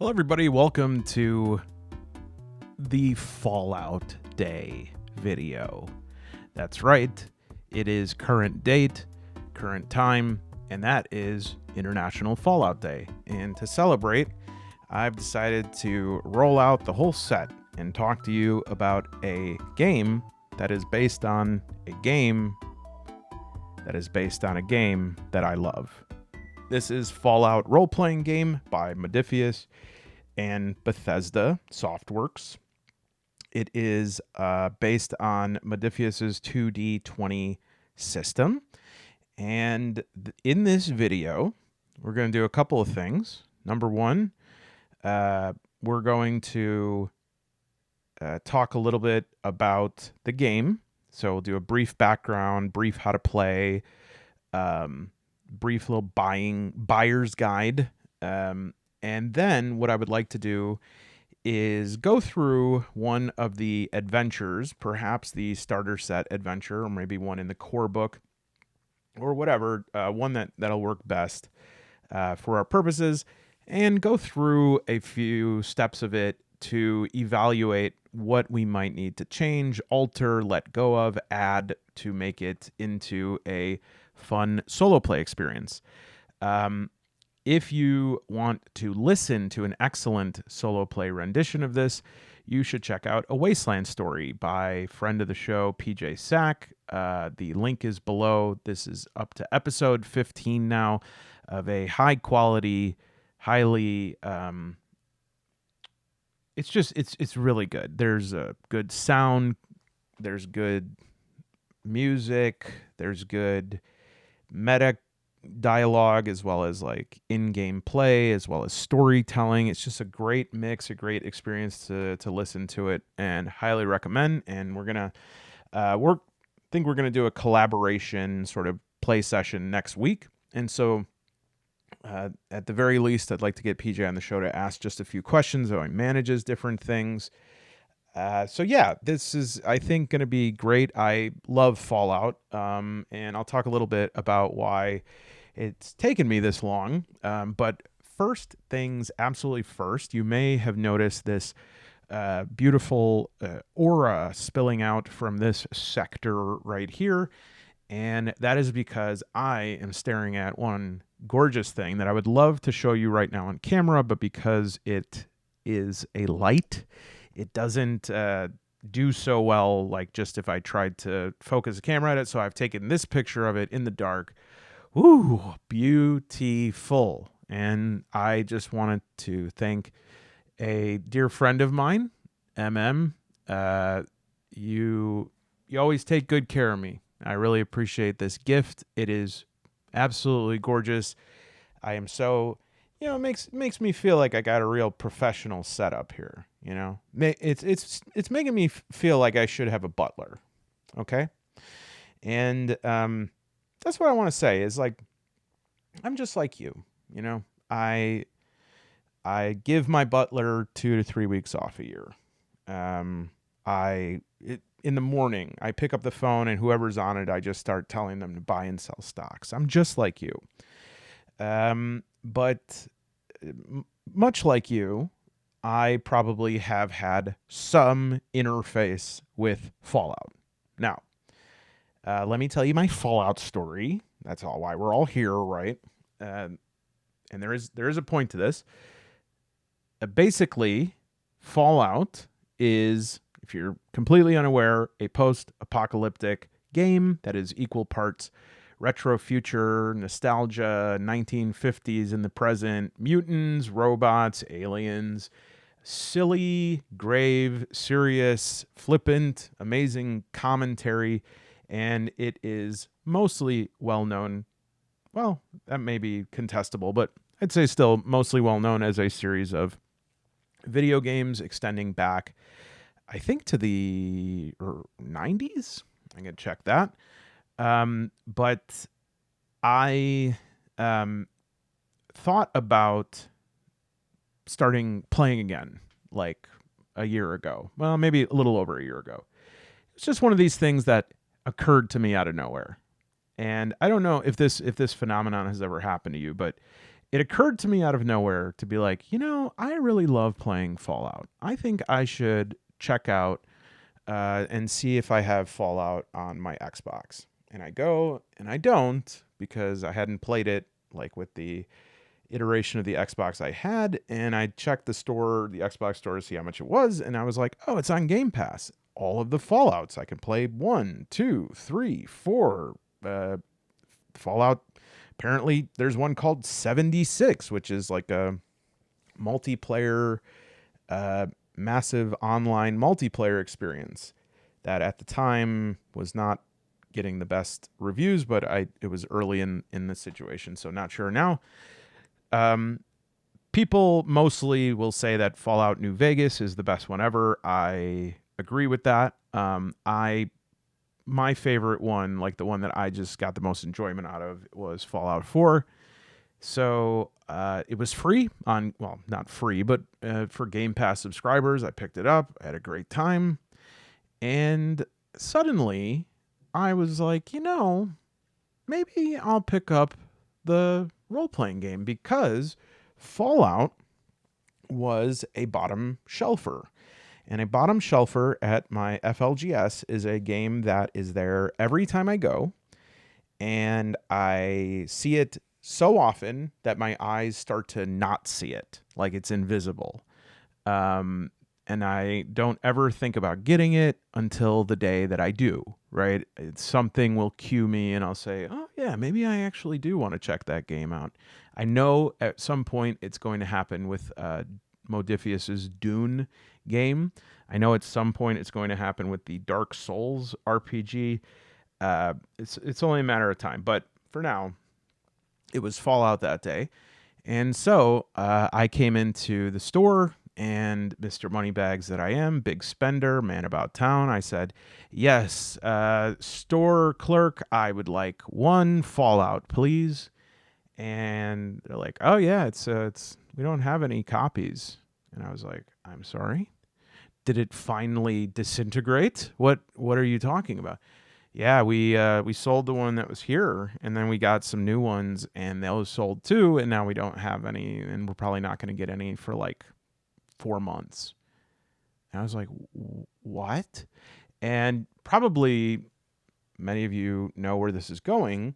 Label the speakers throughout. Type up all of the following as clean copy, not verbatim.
Speaker 1: Hello, everybody. Welcome to the Fallout Day video. That's right. It is current date, current time, and that is International Fallout Day. And to celebrate, I've decided to roll out the whole set and talk to you about a game that is based on a game that is based on a game that I love. This is Fallout role-playing game by Modiphius and Bethesda Softworks. It is based on Modiphius's 2D20 system. And in this video, we're going to do a couple of things. Number one, we're going to talk a little bit about the game. So we'll do a brief background, brief how to play, brief little buyer's guide. And then what I would like to do is go through one of the adventures, perhaps the starter set adventure, or maybe one in the core book, or whatever, one that'll work best for our purposes, and go through a few steps of it to evaluate what we might need to change, alter, let go of, add to make it into a fun solo play experience. If you want to listen to an excellent solo play rendition of this, you should check out A Wasteland Story by friend of the show, PJ Sack. The link is below. This is up to episode 15 now of a high quality, highly... It's really good. There's a good sound. There's good music. There's good meta dialogue, as well as like in-game play, as well as storytelling. It's just a great mix, a great experience to listen to it, and highly recommend. And we're gonna think we're gonna do a collaboration sort of play session next week. And so at the very least, I'd like to get PJ on the show to ask just a few questions how he manages different things. So yeah, this is, I think, going to be great. I love Fallout, and I'll talk a little bit about why it's taken me this long. But first things absolutely first, you may have noticed this beautiful aura spilling out from this sector right here. And that is because I am staring at one gorgeous thing that I would love to show you right now on camera, but because it is a light, it doesn't do so well like just if I tried to focus a camera at it. So I've taken this picture of it in the dark. Ooh, beautiful. And I just wanted to thank a dear friend of mine, MM. You always take good care of me. I really appreciate this gift. It is absolutely gorgeous. I am so, it makes me feel like I got a real professional setup here. It's making me feel like I should have a butler. Okay. And that's what I want to say is like, I'm just like you, I give my butler 2 to 3 weeks off a year. In the morning, I pick up the phone and whoever's on it, I just start telling them to buy and sell stocks. I'm just like you. But much like you, I probably have had some interface with Fallout. Now, let me tell you my Fallout story. That's all why we're all here, right? And there is a point to this. Basically, Fallout is, if you're completely unaware, a post-apocalyptic game that is equal parts retro future, nostalgia, 1950s in the present, mutants, robots, aliens, silly, grave, serious, flippant, amazing commentary, and it is mostly well-known. Well, that may be contestable, but I'd say still mostly well-known as a series of video games extending back, I think, to the 90s. I'm going to check that. But I thought about starting playing again like a year ago. Well, maybe a little over a year ago. It's just one of these things that occurred to me out of nowhere. And I don't know if this phenomenon has ever happened to you, but it occurred to me out of nowhere to be like, I really love playing Fallout. I think I should check out and see if I have Fallout on my Xbox. And I go and I don't, because I hadn't played it like with the iteration of the Xbox I had. And I checked the Xbox store, to see how much it was. And I was like, oh, it's on Game Pass. All of the Fallouts. I can play 1, 2, 3, 4. Fallout. Apparently, there's one called 76, which is like a multiplayer, massive online multiplayer experience that at the time was not getting the best reviews, but it was early in the situation, so not sure now. People mostly will say that Fallout New Vegas is the best one ever. I agree with that. My favorite one, like the one that I just got the most enjoyment out of, was Fallout 4. So it was free not free, but for Game Pass subscribers. I picked it up. I had a great time. And suddenly I was like, maybe I'll pick up the role-playing game, because Fallout was a bottom shelfer. And a bottom shelfer at my FLGS is a game that is there every time I go. And I see it so often that my eyes start to not see it, like it's invisible. And I don't ever think about getting it until the day that I do, right? Something will cue me and I'll say, oh, yeah, maybe I actually do want to check that game out. I know at some point it's going to happen with Modifius's Dune game. I know at some point it's going to happen with the Dark Souls RPG. It's only a matter of time. But for now, it was Fallout that day. And so I came into the store, and Mr. Moneybags that I am, big spender, man about town, I said, yes, store clerk, I would like 1 Fallout, please. And they're like, oh yeah, it's we don't have any copies. And I was like, I'm sorry? Did it finally disintegrate? What are you talking about? Yeah, we sold the one that was here, and then we got some new ones, and those sold too, and now we don't have any, and we're probably not going to get any for like 4 months. And I was like, what? And probably many of you know where this is going.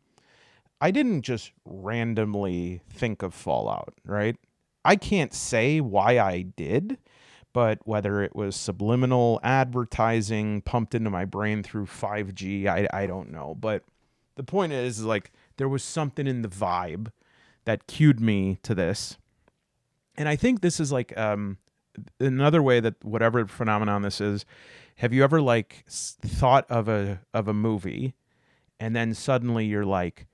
Speaker 1: I didn't just randomly think of Fallout, right? I can't say why I did, but whether it was subliminal advertising pumped into my brain through 5G, I don't know. But the point is, like, there was something in the vibe that cued me to this. And I think this is like another way that whatever phenomenon this is, have you ever like thought of a movie, and then suddenly you're like,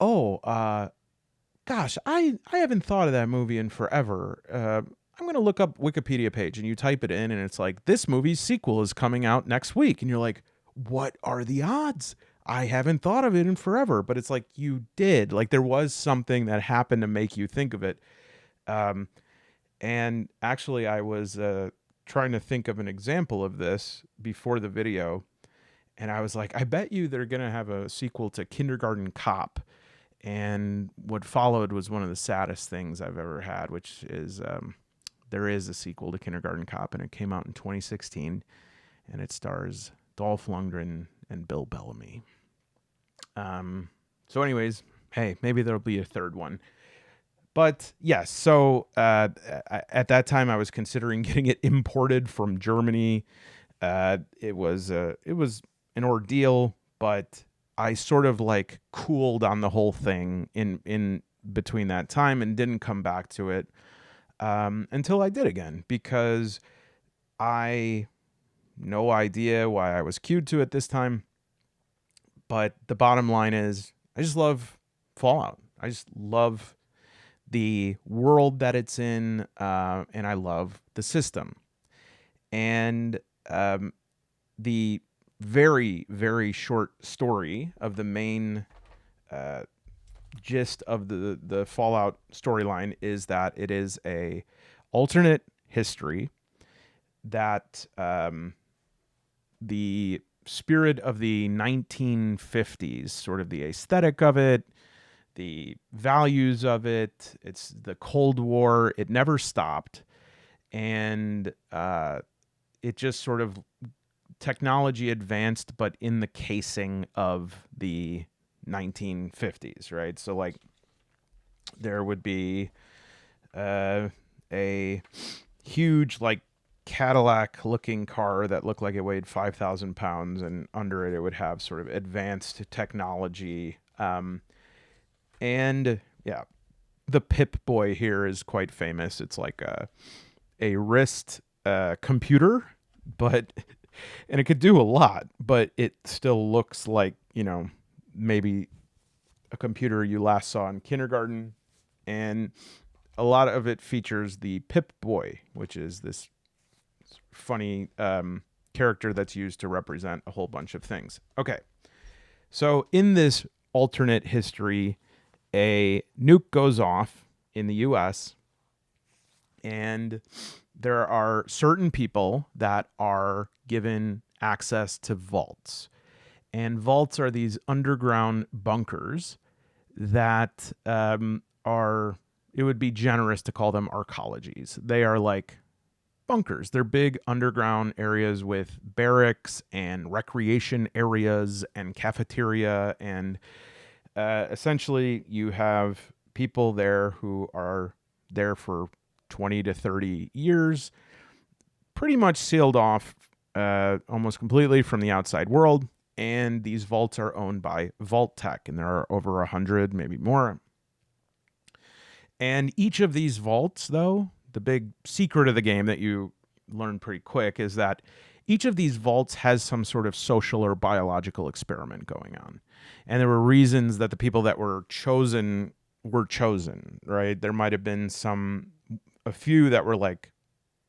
Speaker 1: oh, gosh, I haven't thought of that movie in forever. I'm going to look up Wikipedia page, and you type it in, and it's like, this movie's sequel is coming out next week. And you're like, what are the odds? I haven't thought of it in forever. But it's like, you did. Like, there was something that happened to make you think of it. And actually, I was trying to think of an example of this before the video. And I was like, I bet you they're going to have a sequel to Kindergarten Cop. And what followed was one of the saddest things I've ever had, which is there is a sequel to Kindergarten Cop, and it came out in 2016, and it stars Dolph Lundgren and Bill Bellamy. So anyways, hey, maybe there'll be a third one. But yes, so at that time I was considering getting it imported from Germany. It was an ordeal, but I sort of like cooled on the whole thing in between that time and didn't come back to it until I did again, because I no idea why I was cued to it this time. But the bottom line is, I just love Fallout. I just love the world that it's in, and I love the system. And the very, very short story of the main gist of the Fallout storyline is that it is a alternate history that the spirit of the 1950s, sort of the aesthetic of it, the values of it. It's the Cold War. It never stopped. And it just sort of technology advanced, but in the casing of the 1950s, right? So like there would be a huge like Cadillac looking car that looked like it weighed 5,000 pounds, and under it would have sort of advanced technology. And yeah, the Pip Boy here is quite famous. It's like a wrist computer, but and it could do a lot, but it still looks like, maybe a computer you last saw in kindergarten. And a lot of it features the Pip Boy, which is this funny character that's used to represent a whole bunch of things. Okay, so in this alternate history, a nuke goes off in the US, and there are certain people that are given access to vaults. And vaults are these underground bunkers that it would be generous to call them arcologies. They are like bunkers. They're big underground areas with barracks and recreation areas and cafeteria. And essentially, you have people there who are there for 20 to 30 years, pretty much sealed off almost completely from the outside world. And these vaults are owned by Vault Tech, and there are over 100, maybe more. And each of these vaults, though, the big secret of the game that you learn pretty quick is that each of these vaults has some sort of social or biological experiment going on. And there were reasons that the people that were chosen, right? There might have been a few that were like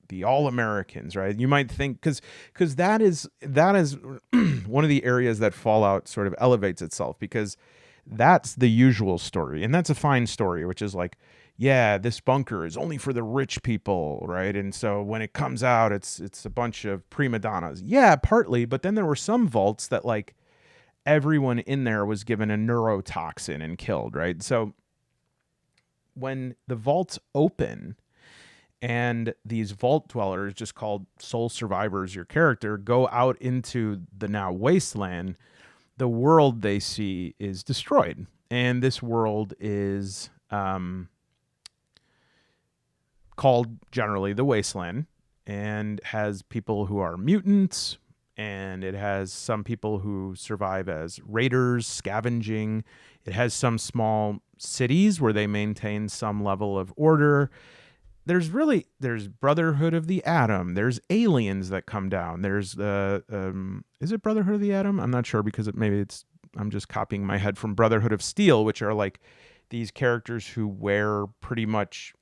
Speaker 1: the all-Americans, right? You might think, because that is one of the areas that Fallout sort of elevates itself, because that's the usual story, and that's a fine story, which is like, yeah, this bunker is only for the rich people, right? And so when it comes out, it's a bunch of prima donnas. Yeah, partly, but then there were some vaults that like everyone in there was given a neurotoxin and killed, right? So when the vaults open, and these vault dwellers, just called soul survivors, your character, go out into the now wasteland, the world they see is destroyed. And this world is called generally the Wasteland, and has people who are mutants, and it has some people who survive as raiders, scavenging. It has some small cities where they maintain some level of order. There's Brotherhood of the Atom. There's aliens that come down. There's is it Brotherhood of the Atom? I'm not sure, because I'm just copying my head from Brotherhood of Steel, which are like these characters who wear pretty much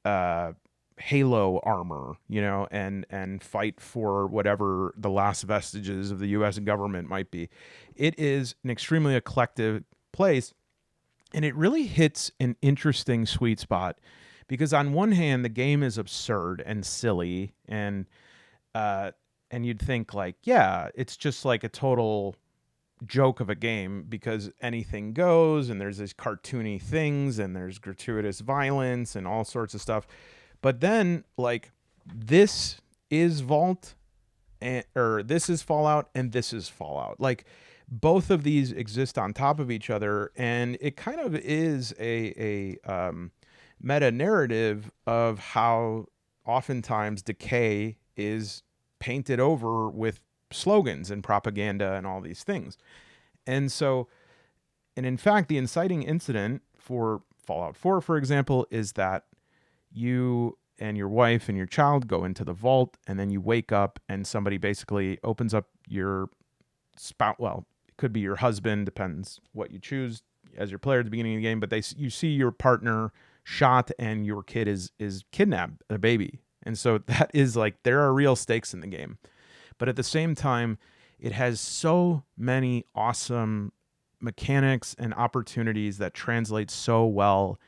Speaker 1: Halo armor, and fight for whatever the last vestiges of the U.S. government might be. It is an extremely eclectic place, and it really hits an interesting sweet spot. Because on one hand, the game is absurd and silly, and you'd think like, yeah, it's just like a total joke of a game, because anything goes, and there's these cartoony things, and there's gratuitous violence and all sorts of stuff. But then like this is this is Fallout, and this is Fallout. Like both of these exist on top of each other, and it kind of is a meta narrative of how oftentimes decay is painted over with slogans and propaganda and all these things. And in fact, the inciting incident for Fallout 4, for example, is that you and your wife and your child go into the vault, and then you wake up and somebody basically opens up your spout. Well, it could be your husband, depends what you choose as your player at the beginning of the game, but you see your partner shot, and your kid is kidnapped, a baby. And so that is like, there are real stakes in the game. But at the same time, it has so many awesome mechanics and opportunities that translate so well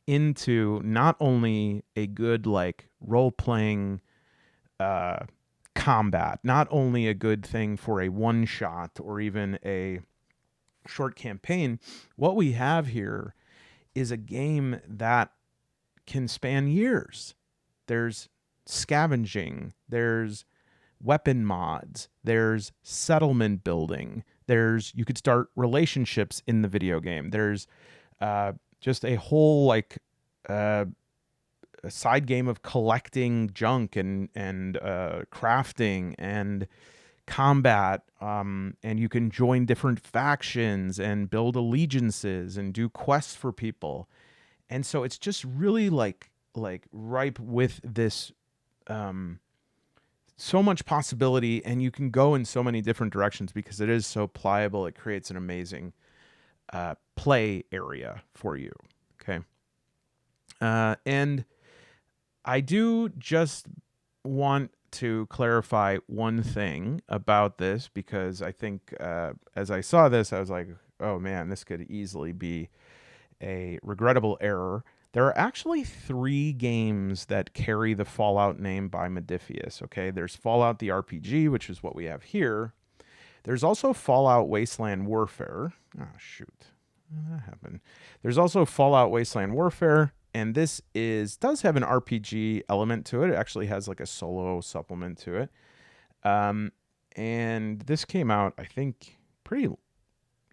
Speaker 1: into not only a good like role-playing combat, not only a good thing for a one-shot or even a short campaign. What we have here is a game that can span years. There's scavenging, there's weapon mods, there's settlement building, you could start relationships in the video game. There's just a whole like a side game of collecting junk and crafting and combat, and you can join different factions and build allegiances and do quests for people. And so it's just really like ripe with this so much possibility, and you can go in so many different directions because it is so pliable. It creates an amazing play area for you. Okay. And I do just want to clarify one thing about this, because I think as I saw this, I was like, oh man, this could easily be a regrettable error. There are actually 3 games that carry the Fallout name by Modiphius, okay? There's Fallout the RPG, which is what we have here. There's also Fallout Wasteland Warfare. Oh, shoot. That happened. There's also Fallout Wasteland Warfare, and this does have an RPG element to it. It actually has like a solo supplement to it. And this came out, I think, pretty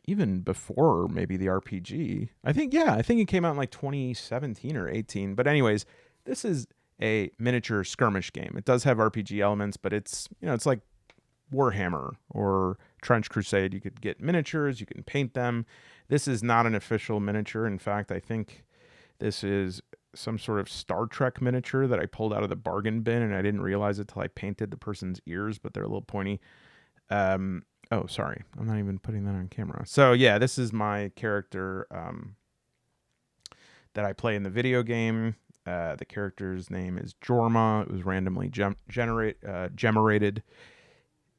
Speaker 1: even before maybe the RPG. I think it came out in like 2017 or 18. But anyways, this is a miniature skirmish game. It does have RPG elements, but it's like Warhammer or Trench Crusade. You could get miniatures, you can paint them. This is not an official miniature. In fact, I think this is some sort of Star Trek miniature that I pulled out of the bargain bin, and I didn't realize it till I painted the person's ears, but they're a little pointy. Oh, sorry. I'm not even putting that on camera. So yeah, this is my character that I play in the video game. The character's name is Jorma. It was randomly generated.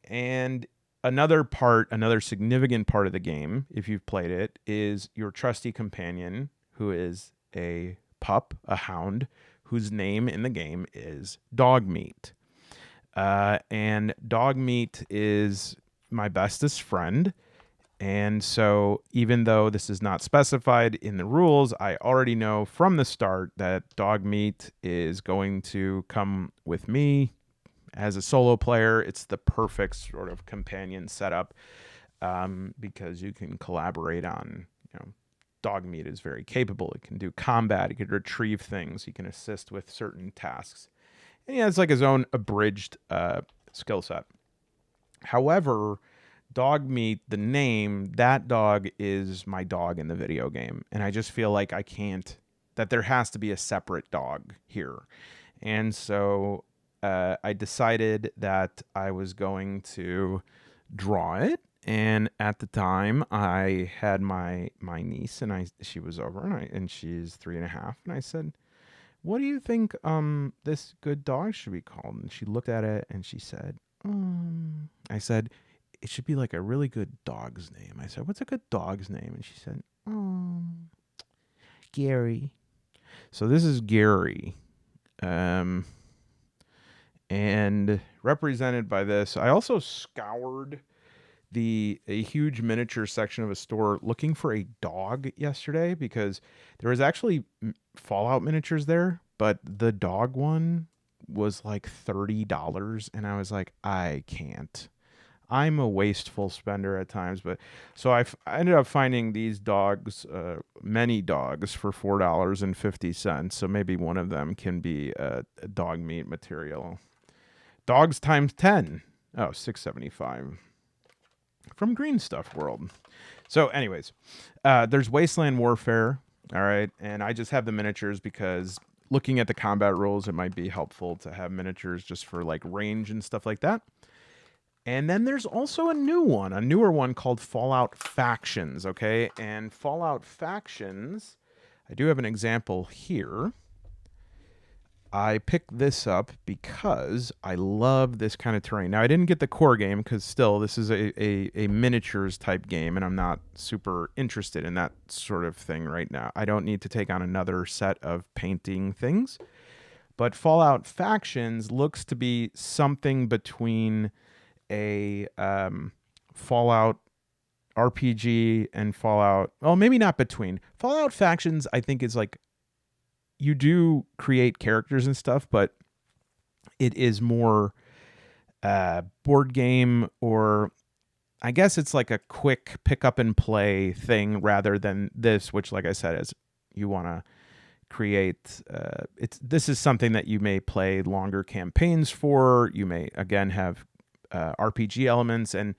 Speaker 1: And another significant part of the game, if you've played it, is your trusty companion, who is a pup, a hound, whose name in the game is Dogmeat. And Dogmeat is my bestest friend. And so even though this is not specified in the rules, I already know from the start that Dogmeat is going to come with me as a solo player. It's the perfect sort of companion setup, because you can collaborate on, Dogmeat is very capable. It can do combat. It can retrieve things. He can assist with certain tasks. And he has like his own abridged skill set. However, Dogmeat, the name, that dog is my dog in the video game. And I just feel like that there has to be a separate dog here. And so I decided that I was going to draw it. And at the time, I had my niece, and she was over, and she's 3.5. And I said, what do you think this good dog should be called? And she looked at it and she said, I said, it should be like a really good dog's name. I said, what's a good dog's name? And she said, Gary. So this is Gary. And represented by this, I also scoured a huge miniature section of a store looking for a dog yesterday, because there was actually Fallout miniatures there, but the dog one was like $30, and I was like, I can't. I'm a wasteful spender at times, but so I ended up finding these dogs, many dogs, for $4.50. So maybe one of them can be a dog meat material. Dogs times 10. Oh, $6.75 from Green Stuff World. So anyways, there's Wasteland Warfare. All right. And I just have the miniatures because looking at the combat rules, it might be helpful to have miniatures just for like range and stuff like that. And then there's also a newer one called Fallout Factions. Okay. And Fallout Factions, I do have an example here. I picked this up because I love this kind of terrain. Now, I didn't get the core game because still this is a miniatures type game, and I'm not super interested in that sort of thing right now. I don't need to take on another set of painting things. But Fallout Factions looks to be something between a Fallout RPG and Fallout. Well, maybe not between. Fallout Factions, I think, is like you do create characters and stuff, but it is more board game, or I guess it's like a quick pick up and play thing rather than this, which, like I said, is you want to create. This is something that you may play longer campaigns for. You may again have RPG elements, and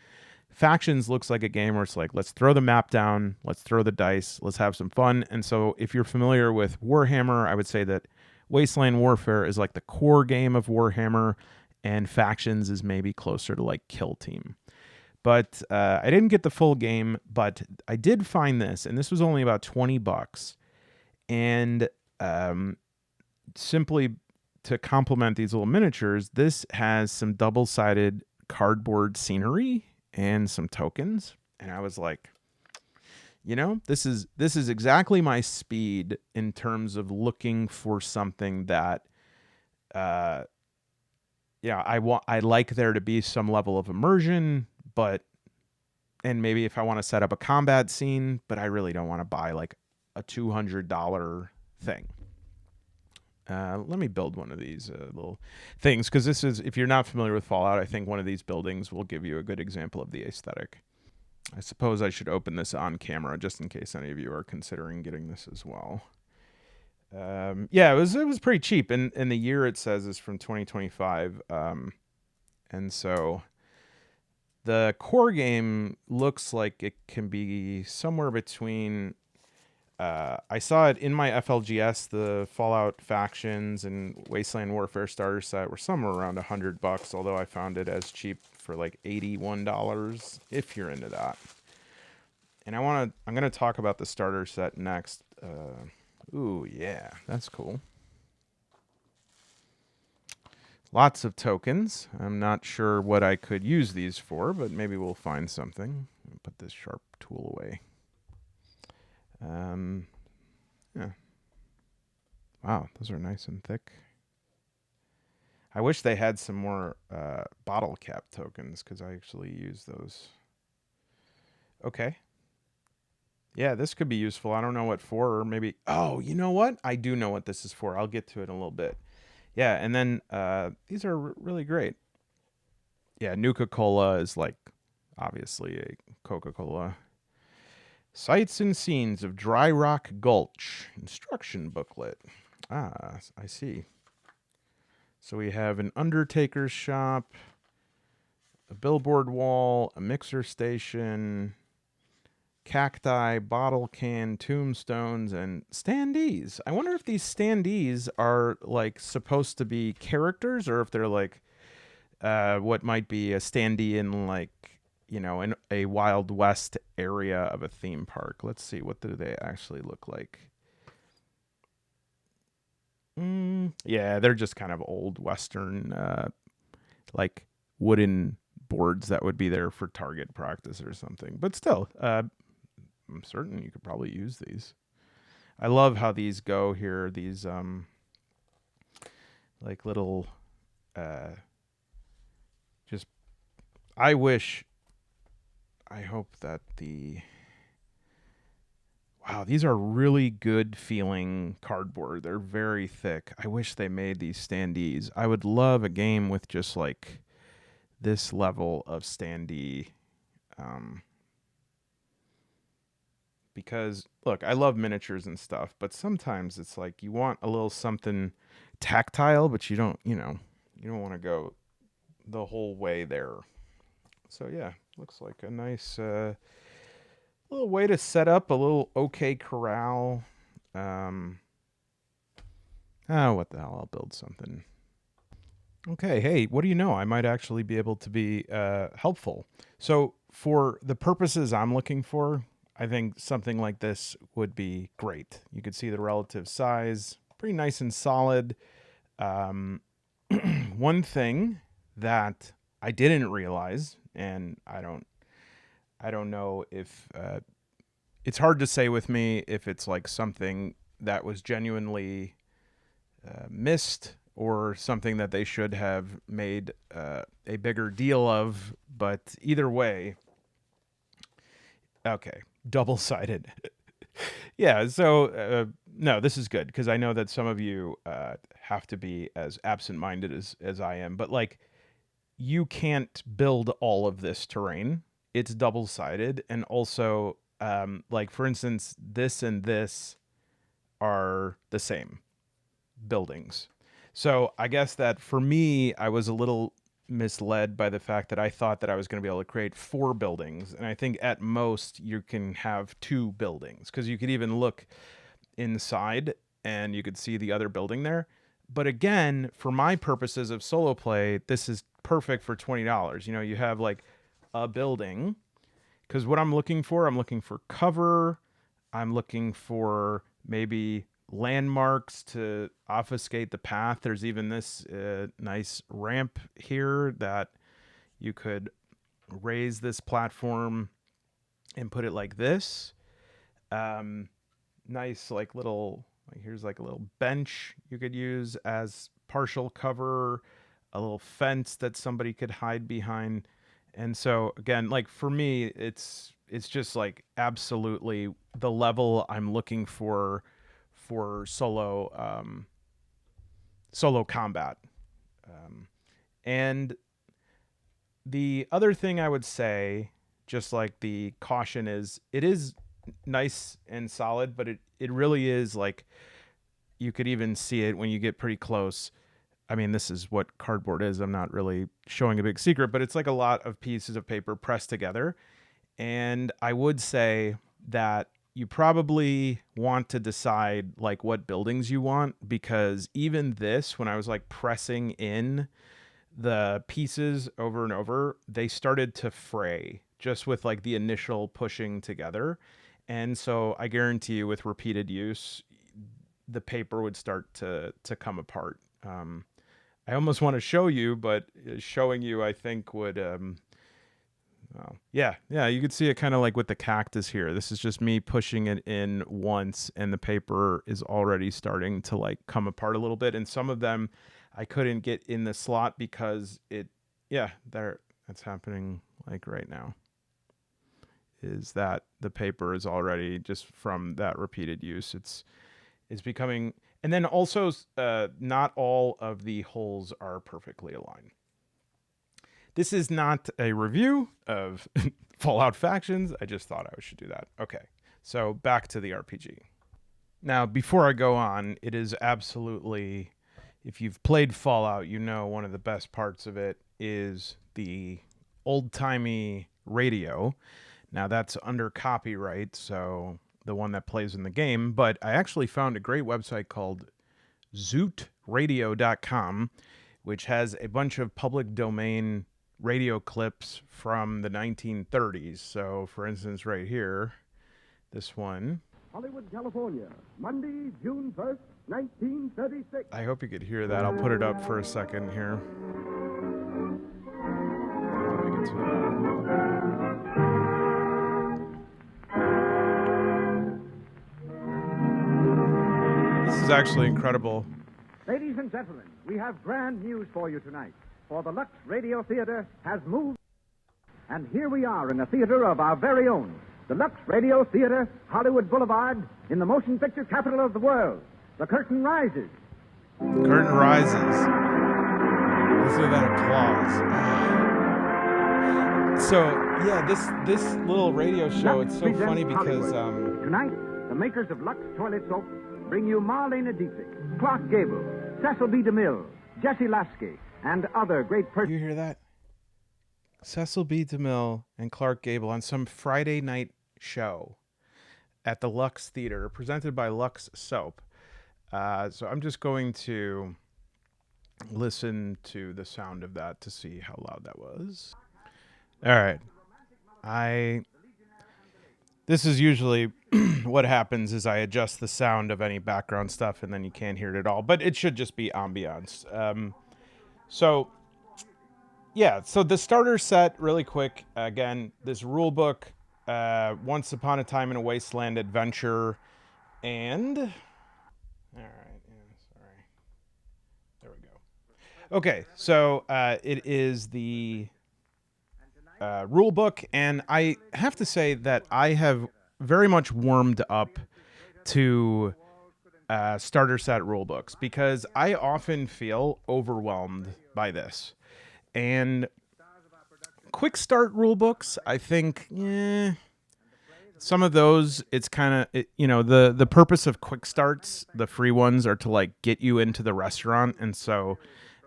Speaker 1: Factions looks like a game where it's like, let's throw the map down, let's throw the dice, let's have some fun. And so if you're familiar with Warhammer, I would say that Wasteland Warfare is like the core game of Warhammer, and Factions is maybe closer to like Kill Team. But I didn't get the full game, but I did find this, and this was only about $20. And simply to complement these little miniatures, this has some double-sided cardboard scenery and some tokens, and I was like, this is exactly my speed in terms of looking for something that I like there to be some level of immersion, and maybe if I want to set up a combat scene, but I really don't want to buy like a $200 thing. Let me build one of these little things, because this is, if you're not familiar with Fallout, I think one of these buildings will give you a good example of the aesthetic. I suppose I should open this on camera just in case any of you are considering getting this as well. It was pretty cheap, and the year it says is from 2025, and so the core game looks like it can be somewhere between. I saw it in my FLGS. The Fallout Factions and Wasteland Warfare starter set were somewhere around $100, although I found it as cheap for like $81 if you're into that. And I'm gonna talk about the starter set next. Ooh, yeah, that's cool. Lots of tokens. I'm not sure what I could use these for, but maybe we'll find something. Put this sharp tool away. Yeah. Wow, those are nice and thick. I wish they had some more bottle cap tokens, because I actually use those. Okay. Yeah, this could be useful. I don't know what for, or maybe... Oh, you know what? I do know what this is for. I'll get to it in a little bit. Yeah, and then these are really great. Yeah, Nuka-Cola is like, obviously, a Coca-Cola. Sights and Scenes of Dry Rock Gulch. Instruction booklet. Ah, I see. So we have an undertaker's shop, a billboard wall, a mixer station, cacti, bottle can, tombstones, and standees. I wonder if these standees are like supposed to be characters, or if they're like what might be a standee in like, in a Wild West area of a theme park. Let's see, what do they actually look like? Yeah, they're just kind of old Western, like wooden boards that would be there for target practice or something. But still, I'm certain you could probably use these. I love how these go here. These like little, just. I hope that Wow, these are really good feeling cardboard. They're very thick. I wish they made these standees. I would love a game with just like this level of standee. Because look, I love miniatures and stuff, but sometimes it's like you want a little something tactile, but you don't want to go the whole way there. So yeah, looks like a nice little way to set up a little OK corral. What the hell? I'll build something. Okay, hey, what do you know? I might actually be able to be helpful. So for the purposes I'm looking for, I think something like this would be great. You could see the relative size, pretty nice and solid. One thing that I didn't realize, and I don't know if it's hard to say with me if it's like something that was genuinely missed, or something that they should have made a bigger deal of. But either way, Okay, double-sided. Yeah, so no, this is good because I know that some of you have to be as absent-minded as I am, but like you can't build all of this terrain. It's double-sided, and also like for instance, this and this are the same buildings. So I guess that for me, I was a little misled by the fact that I thought that I was going to be able to create 4 buildings. And I think at most you can have 2 buildings because you could even look inside and you could see the other building there. But again, for my purposes of solo play, this is perfect for $20. You know, you have like a building because what I'm looking for cover. I'm looking for maybe landmarks to obfuscate the path. There's even this nice ramp here that you could raise this platform and put it like this. Nice, like little, like here's like a little bench you could use as partial cover, a little fence that somebody could hide behind. And so again, like for me, it's just like absolutely the level I'm looking for solo combat. And the other thing I would say, just like the caution, is it is nice and solid, but it really is like you could even see it when you get pretty close. I mean, this is what cardboard is. I'm not really showing a big secret, but it's like a lot of pieces of paper pressed together. And I would say that you probably want to decide like what buildings you want, because even this, when I was like pressing in the pieces over and over, they started to fray just with like the initial pushing together. And so I guarantee you with repeated use, the paper would start to come apart. I almost want to show you, but showing you, I think, would well, yeah, you could see it kind of like with the cactus here. This is just me pushing it in once, and the paper is already starting to like come apart a little bit. And some of them I couldn't get in the slot because that's happening like right now. Is that the paper is already just from that repeated use. It's becoming, and then also not all of the holes are perfectly aligned. This is not a review of Fallout Factions. I just thought I should do that. Okay, so back to the RPG. Now, before I go on, it is absolutely, if you've played Fallout, you know one of the best parts of it is the old-timey radio. Now, that's under copyright, so the one that plays in the game, but I actually found a great website called zootradio.com, which has a bunch of public domain radio clips from the 1930s. So, for instance, right here, this one.
Speaker 2: Hollywood, California, Monday, June 1st, 1936.
Speaker 1: I hope you could hear that. I'll put it up for a second here. I'll make it too loud. This is actually incredible.
Speaker 2: Ladies and gentlemen, we have grand news for you tonight. For the Lux Radio Theater has moved, and here we are in a theater of our very own, the Lux Radio Theater, Hollywood Boulevard, in the motion picture capital of the world. The curtain rises.
Speaker 1: The curtain rises. Listen to that applause. So, yeah, this little radio show,
Speaker 2: Lux
Speaker 1: it's so funny because...
Speaker 2: Tonight, the makers of Lux Toilet Soap bring you Marlene Dietrich, Clark Gable, Cecil B. DeMille, Jesse Lasky, and other great persons.
Speaker 1: You hear that? Cecil B. DeMille and Clark Gable on some Friday night show at the Lux Theater, presented by Lux Soap. So I'm just going to listen to the sound of that to see how loud that was. All right. This is usually what happens is I adjust the sound of any background stuff and then you can't hear it at all, but it should just be ambiance. So the starter set, really quick. Again, this rule book, Once Upon a Time in a Wasteland Adventure, and... All right, sorry. There we go. Okay, so it is the rule book, and I have to say that I have very much warmed up to starter set rule books because I often feel overwhelmed by this. And quick start rule books, I think, some of those, it's kind of, the purpose of quick starts, the free ones, are to like get you into the restaurant, and so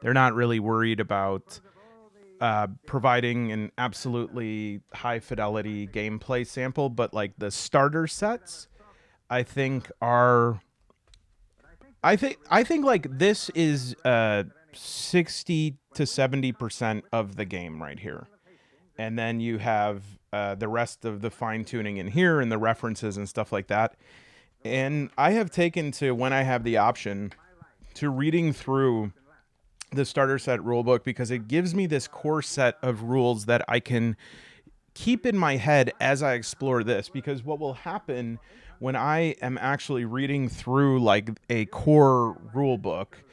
Speaker 1: they're not really worried about providing an absolutely high fidelity gameplay sample. But like the starter sets, I think are, I think like this is 60 to 70% of the game right here, and then you have the rest of the fine tuning in here and the references and stuff like that. And I have taken to, when I have the option, to reading through the starter set rulebook because it gives me this core set of rules that I can keep in my head as I explore this. Because what will happen when I am actually reading through like a core rule book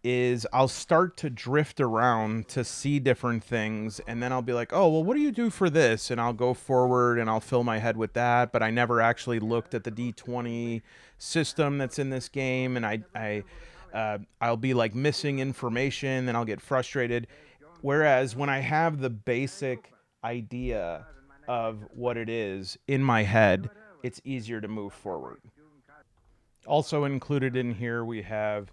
Speaker 1: is I'll start to drift around to see different things, and then I'll be like, oh, well, what do you do for this? And I'll go forward and I'll fill my head with that, but I never actually looked at the D20 system that's in this game, and I'll be like missing information, and I'll get frustrated. Whereas when I have the basic idea of what it is in my head, it's easier to move forward. Also included in here, we have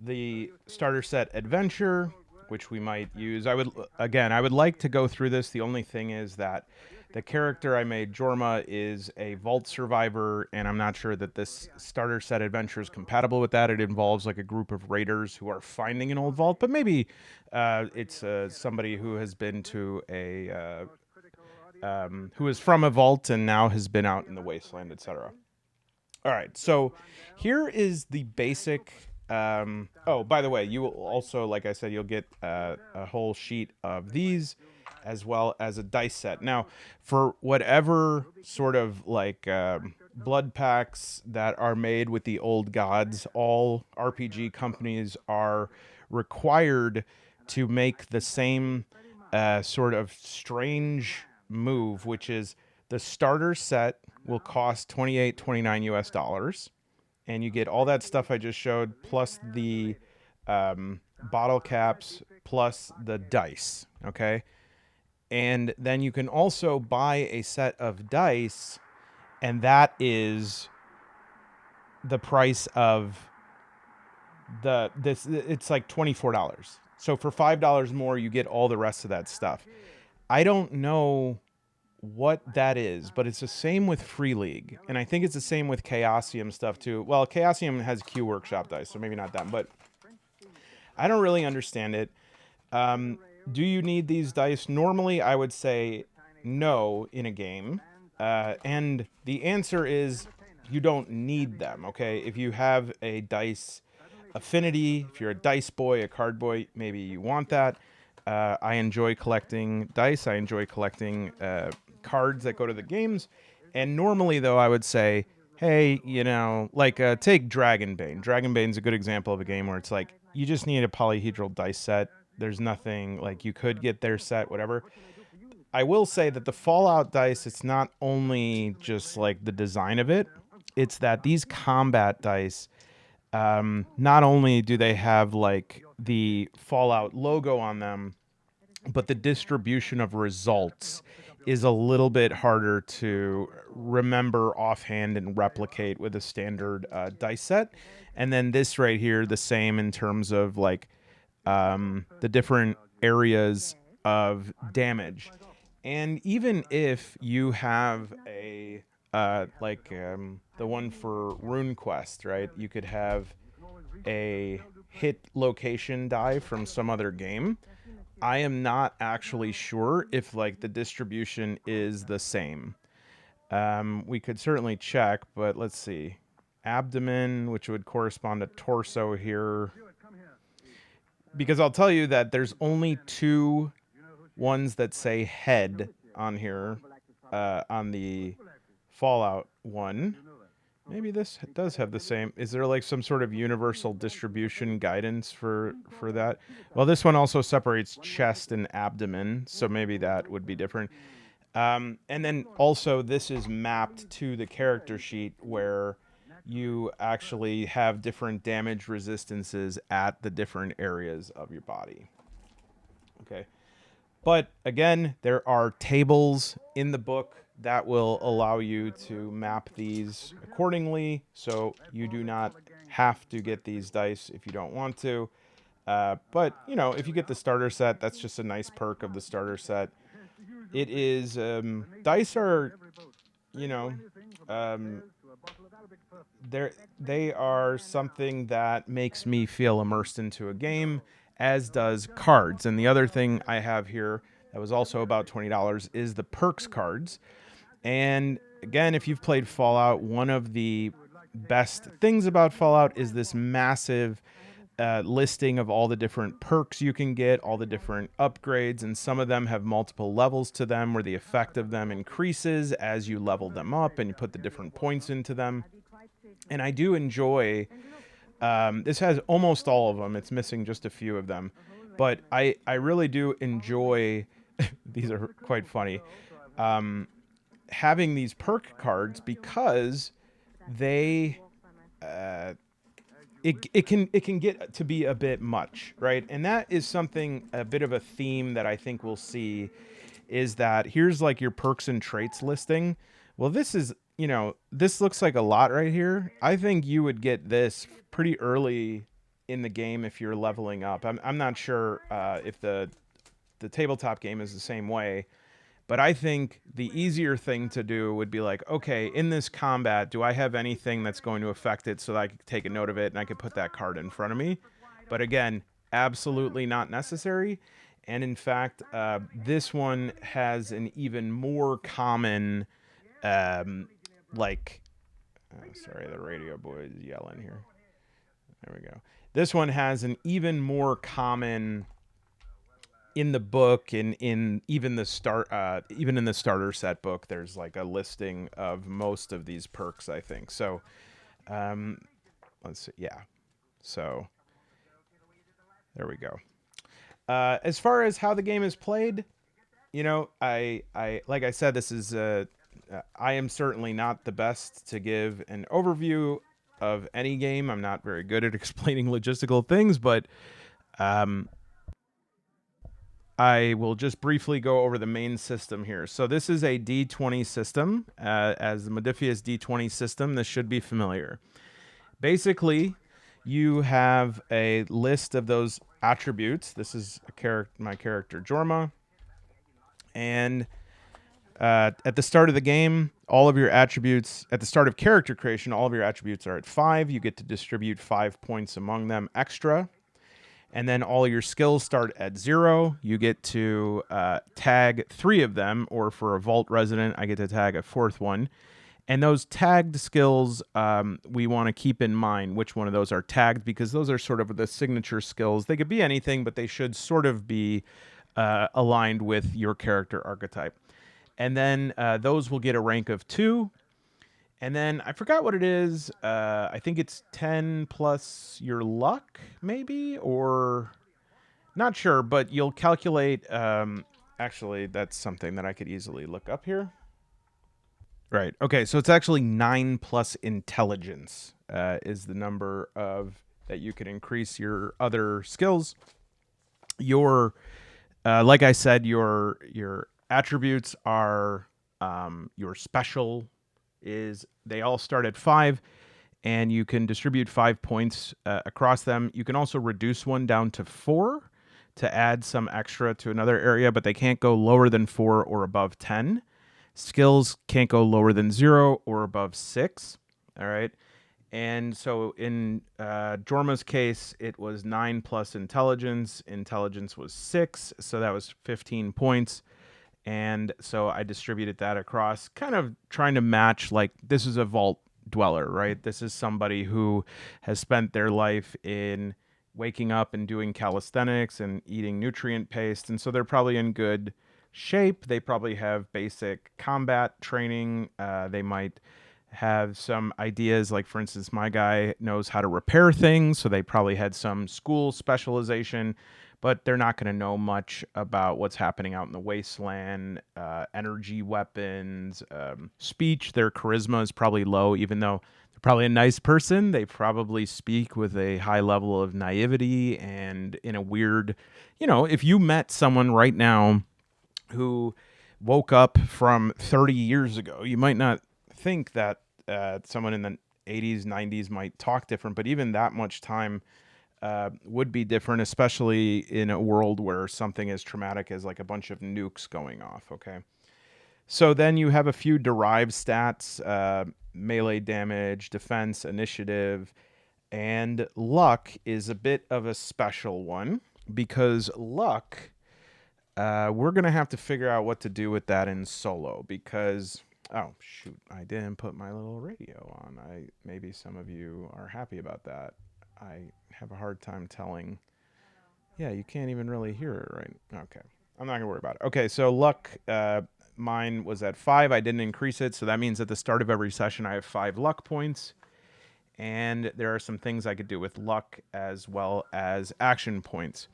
Speaker 1: the starter set adventure, which we might use. I would like to go through this. The only thing is that the character I made, Jorma, is a vault survivor, and I'm not sure that this starter set adventure is compatible with that. It involves like a group of raiders who are finding an old vault, but maybe it's somebody who has been to who is from a vault and now has been out in the wasteland, etc. All right, so here is the basic. Oh, by the way, you will also, like I said, you'll get a whole sheet of these, as well as a dice set. Now, for whatever sort of like blood packs that are made with the old gods, all RPG companies are required to make the same sort of strange move, which is the starter set will cost 28.29 US dollars, and you get all that stuff I just showed, plus the bottle caps, plus the dice. Okay, and then you can also buy a set of dice, and that is the price of the this. It's like $24. So for $5 more, you get all the rest of that stuff. I don't know what that is, but it's the same with Free League, and I think it's the same with Chaosium stuff too. Well, Chaosium has Q Workshop dice, so maybe not that, but I don't really understand it. Do you need these dice? Normally, I would say no in a game, and the answer is you don't need them. Okay, if you have a dice affinity, if you're a dice boy, a card boy, maybe you want that. I enjoy collecting dice. I enjoy collecting cards that go to the games. And normally, though, I would say, hey, like take Dragonbane. Dragonbane's a good example of a game where it's like you just need a polyhedral dice set. There's nothing like you could get their set, whatever. I will say that the Fallout dice, it's not only just like the design of it, it's that these combat dice, not only do they have like the Fallout logo on them, but the distribution of results is a little bit harder to remember offhand and replicate with a standard dice set. And then this right here, the same in terms of like the different areas of damage. And even if you have a the one for RuneQuest, right? You could have a hit location die from some other game. I am not actually sure if like the distribution is the same. We could certainly check, but let's see. Abdomen, which would correspond to torso here. Because I'll tell you that there's only two ones that say head on here, on the Fallout one. Maybe this does have the same. Is there like some sort of universal distribution guidance for that? Well, this one also separates chest and abdomen, so maybe that would be different. And then also, this is mapped to the character sheet where you actually have different damage resistances at the different areas of your body. Okay. But again, there are tables in the book that will allow you to map these accordingly. So you do not have to get these dice if you don't want to. But, you know, if you get the starter set, that's just a nice perk of the starter set. It is, dice are, you know, um, they are something that makes me feel immersed into a game, as does cards. And the other thing I have here that was also about $20 is the perks cards. And again, if you've played Fallout, one of the best things about Fallout is this massive listing of all the different perks you can get, all the different upgrades, and some of them have multiple levels to them where the effect of them increases as you level them up and you put the different points into them. And I do enjoy. This has almost all of them. It's missing just a few of them, but I really do enjoy. These are quite funny. Having these perk cards because they it can get to be a bit much, right? And that is something, a bit of a theme that I think we'll see, is that here's like your perks and traits listing. Well, this is, this looks like a lot right here. I think you would get this pretty early in the game if you're leveling up. I'm not sure if the tabletop game is the same way, but I think the easier thing to do would be like, okay, in this combat, do I have anything that's going to affect it so that I could take a note of it and I could put that card in front of me? But again, absolutely not necessary. And in fact, this one has an even more common, like, sorry, the radio boy is yelling here. There we go. This one has an even more common in the book, in even the even in the starter set book, there's like a listing of most of these perks, I think. So let's see. Yeah. So there we go. As far as how the game is played, I like I said, this is I am certainly not the best to give an overview of any game. I'm not very good at explaining logistical things, but I will just briefly go over the main system here. So this is a D20 system. As the Modifius D20 system, this should be familiar. Basically, you have a list of those attributes. This is my character Jorma. And at the start of the game, all of your attributes, at the start of character creation, all of your attributes are at 5. You get to distribute 5 points among them extra. And then all your skills start at 0. You get to tag 3 of them, or for a vault resident, I get to tag a 4th one. And those tagged skills, we want to keep in mind which one of those are tagged, because those are sort of the signature skills. They could be anything, but they should sort of be aligned with your character archetype. And then those will get a rank of 2. And then I forgot what it is. I think it's 10 plus your luck, maybe, or not sure, but you'll calculate. Actually, that's something that I could easily look up here. Right. Okay. So it's actually 9 plus intelligence is the number of that you can increase your other skills. Your, like I said, your attributes are your special is they all start at 5, and you can distribute 5 points across them. You can also reduce one down to 4 to add some extra to another area, but they can't go lower than 4 or above 10. Skills can't go lower than 0 or above 6. All right. And so in Jorma's case, it was 9 plus intelligence. Intelligence was 6, so that was 15 points. And so I distributed that across, kind of trying to match, like, this is a vault dweller, right? This is somebody who has spent their life in waking up and doing calisthenics and eating nutrient paste. And so they're probably in good shape. They probably have basic combat training. They might have some ideas. Like, for instance, my guy knows how to repair things, so they probably had some school specialization, but they're not going to know much about what's happening out in the wasteland, energy weapons, speech. Their charisma is probably low, even though they're probably a nice person. They probably speak with a high level of naivety and in a weird, if you met someone right now who woke up from 30 years ago, you might not think that someone in the 80s, 90s might talk different, but even that much time would be different, especially in a world where something as traumatic as like a bunch of nukes going off. Okay. So then you have a few derived stats, melee damage, defense, initiative, and luck is a bit of a special one because luck, we're going to have to figure out what to do with that in solo because, oh, shoot, I didn't put my little radio on. Maybe some of you are happy about that. I have a hard time telling. Yeah, you can't even really hear it, right? Okay. I'm not going to worry about it. Okay, so luck, mine was at 5. I didn't increase it, so that means at the start of every session I have 5 luck points. And there are some things I could do with luck as well as action points.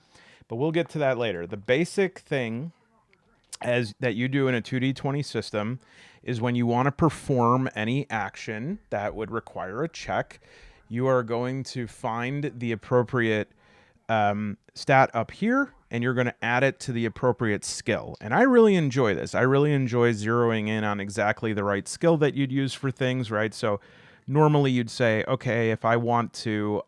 Speaker 1: But we'll get to that later. The basic thing as that you do in a 2d20 system is when you want to perform any action that would require a check, you are going to find the appropriate stat up here, and you're going to add it to the appropriate skill. And I really enjoy this. I really enjoy zeroing in on exactly the right skill that you'd use for things, right? So normally you'd say, okay, if I want to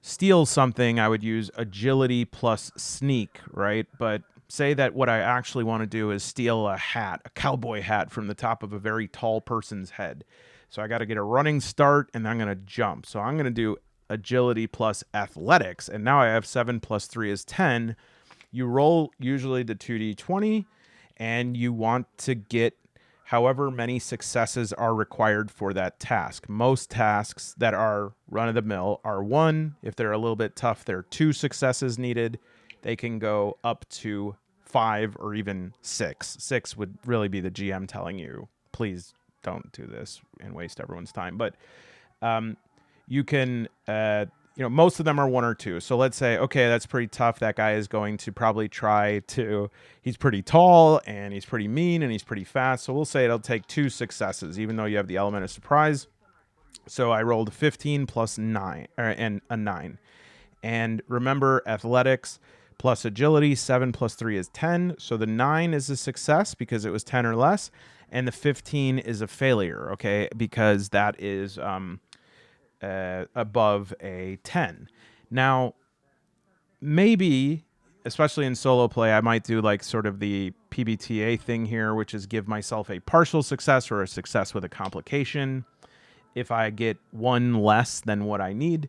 Speaker 1: steal something, I would use agility plus sneak, right? But say that what I actually want to do is steal a hat, a cowboy hat from the top of a very tall person's head. So I got to get a running start and I'm going to jump. So I'm going to do agility plus athletics. And now I have 7 plus 3 is 10. You roll usually the 2d20 and you want to get however many successes are required for that task. Most tasks that are run of the mill are 1. If they're a little bit tough, there are 2 successes needed. They can go up to 5 or even 6. 6 would really be the GM telling you, please don't do this and waste everyone's time. But you can, most of them are 1 or 2. So let's say, okay, that's pretty tough. That guy is going to probably he's pretty tall and he's pretty mean and he's pretty fast. So we'll say it'll take 2 successes, even though you have the element of surprise. So I rolled 15 plus 9 and a 9. And remember, athletics plus agility, 7 plus 3 is 10. So the 9 is a success because it was 10 or less. And the 15 is a failure, okay, because that is above a 10. Now, maybe, especially in solo play, I might do like sort of the PBTA thing here, which is give myself a partial success or a success with a complication if I get 1 less than what I need.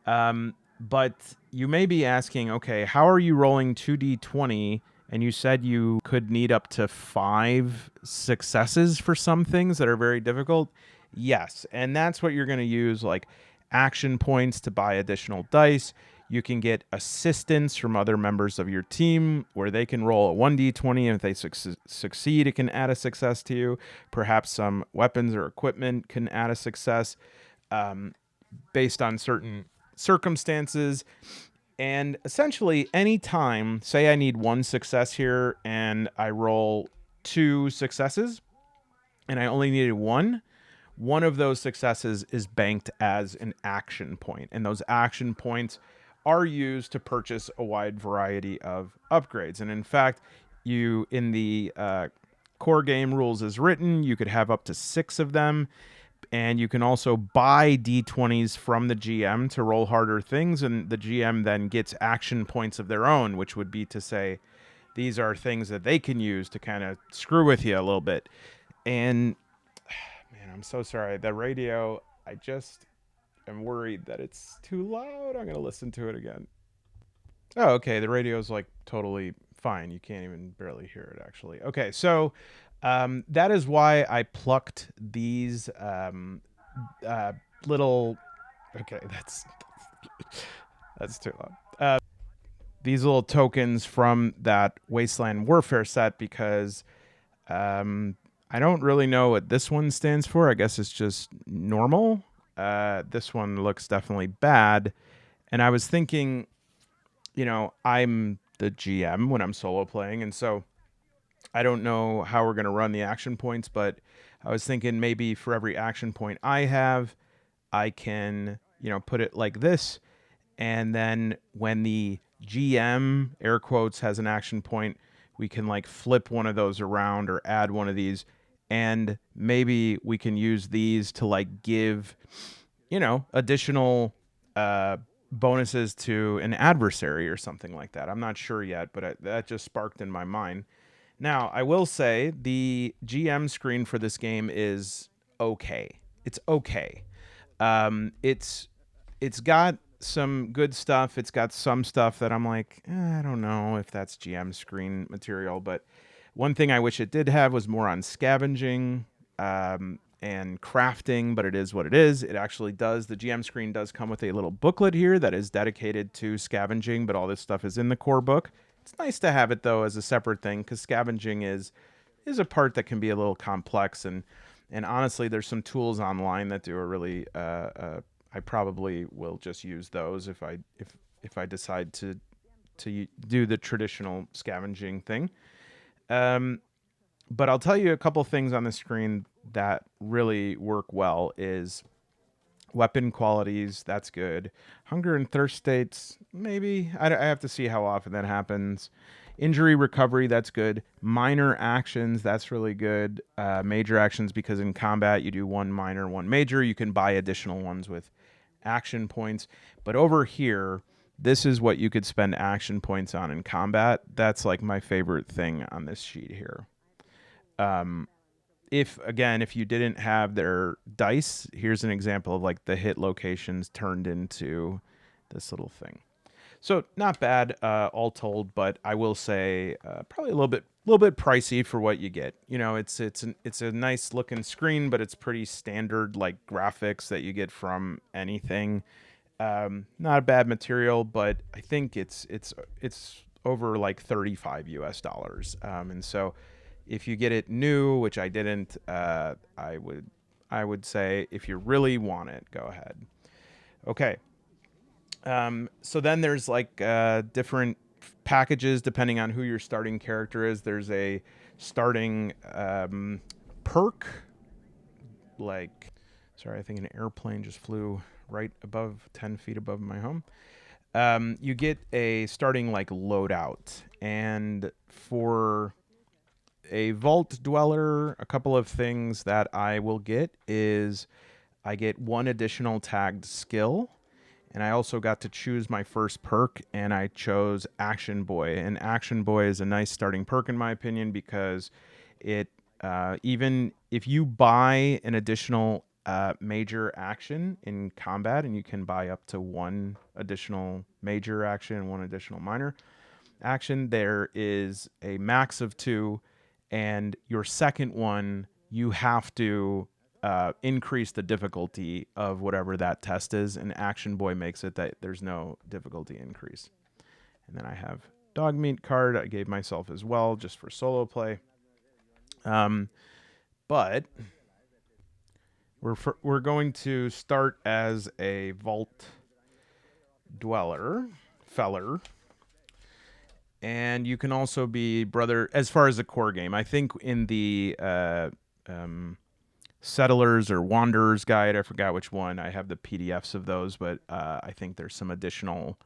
Speaker 1: But you may be asking, okay, how are you rolling 2d20 and you said you could need up to 5 successes for some things that are very difficult? Yes, and that's what you're going to use, like action points to buy additional dice. You can get assistance from other members of your team where they can roll a 1d20, and if they succeed, it can add a success to you. Perhaps some weapons or equipment can add a success based on certain circumstances. And essentially, anytime, say I need 1 success here and I roll 2 successes and I only needed 1 of those successes is banked as an action point. And those action points are used to purchase a wide variety of upgrades. And in fact, you, in the core game rules as written, you could have up to 6 of them. And you can also buy D20s from the GM to roll harder things, and the GM then gets action points of their own, which would be to say these are things that they can use to kind of screw with you a little bit. And, man, I'm so sorry. The radio, I just am worried that it's too loud. I'm going to listen to it again. Oh, okay. The radio's like totally fine. You can't even barely hear it, actually. Okay, so that is why I plucked these little. Okay, that's too loud. These little tokens from that Wasteland Warfare set because I I don't really know what this one stands for. I guess it's just normal. This one looks definitely bad. And I was thinking, I'm the GM when I'm solo playing. And so I don't know how we're going to run the action points, but I was thinking maybe for every action point I have, I can, put it like this. And then when the GM, air quotes, has an action point, we can like flip one of those around or add one of these. And maybe we can use these to like give, additional bonuses to an adversary or something like that. I'm not sure yet, but that just sparked in my mind. Now, I will say the GM screen for this game is okay. It's okay. It's got some good stuff. It's got some stuff that I'm like, I don't know if that's GM screen material. But one thing I wish it did have was more on scavenging and crafting, but it is what it is. It actually does. The GM screen does come with a little booklet here that is dedicated to scavenging, but all this stuff is in the core book. It's nice to have it though as a separate thing because scavenging is a part that can be a little complex and honestly, there's some tools online that do a really. I probably will just use those if I decide to do the traditional scavenging thing. But I'll tell you a couple things on the screen that really work well is weapon qualities. That's good. Hunger and thirst states, maybe. I have to see how often that happens. Injury recovery, that's good. Minor actions, that's really good. Major actions, because in combat you do one minor, one major. You can buy additional ones with action points. But over here, this is what you could spend action points on in combat. That's like my favorite thing on this sheet here. If you didn't have their dice, here's an example of like the hit locations turned into this little thing. So not bad, all told, but I will say probably a little bit pricey for what you get. It's a nice looking screen, but it's pretty standard like graphics that you get from anything. Not a bad material, but I think it's over like $35 US. And so if you get it new, which I didn't, I would say if you really want it, go ahead. Okay. So then there's like different packages depending on who your starting character is. There's a starting perk, sorry, I think an airplane just flew right above 10 feet above my home. You get a starting like loadout, and for a vault dweller, a couple of things that I will get is I get one additional tagged skill. And I also got to choose my first perk, and I chose Action Boy. And Action Boy is a nice starting perk, in my opinion, because it even if you buy an additional major action in combat, and you can buy up to one additional major action and one additional minor action, there is a max of 2, and your second one, you have to increase the difficulty of whatever that test is, and Action Boy makes it that there's no difficulty increase. And then I have Dog Meat card I gave myself as well, just for solo play. But we're going to start as a Vault Feller. And you can also be brother, as far as the core game. I think in the Settlers or Wanderers guide, I forgot which one. I have the PDFs of those, but I think there's some additional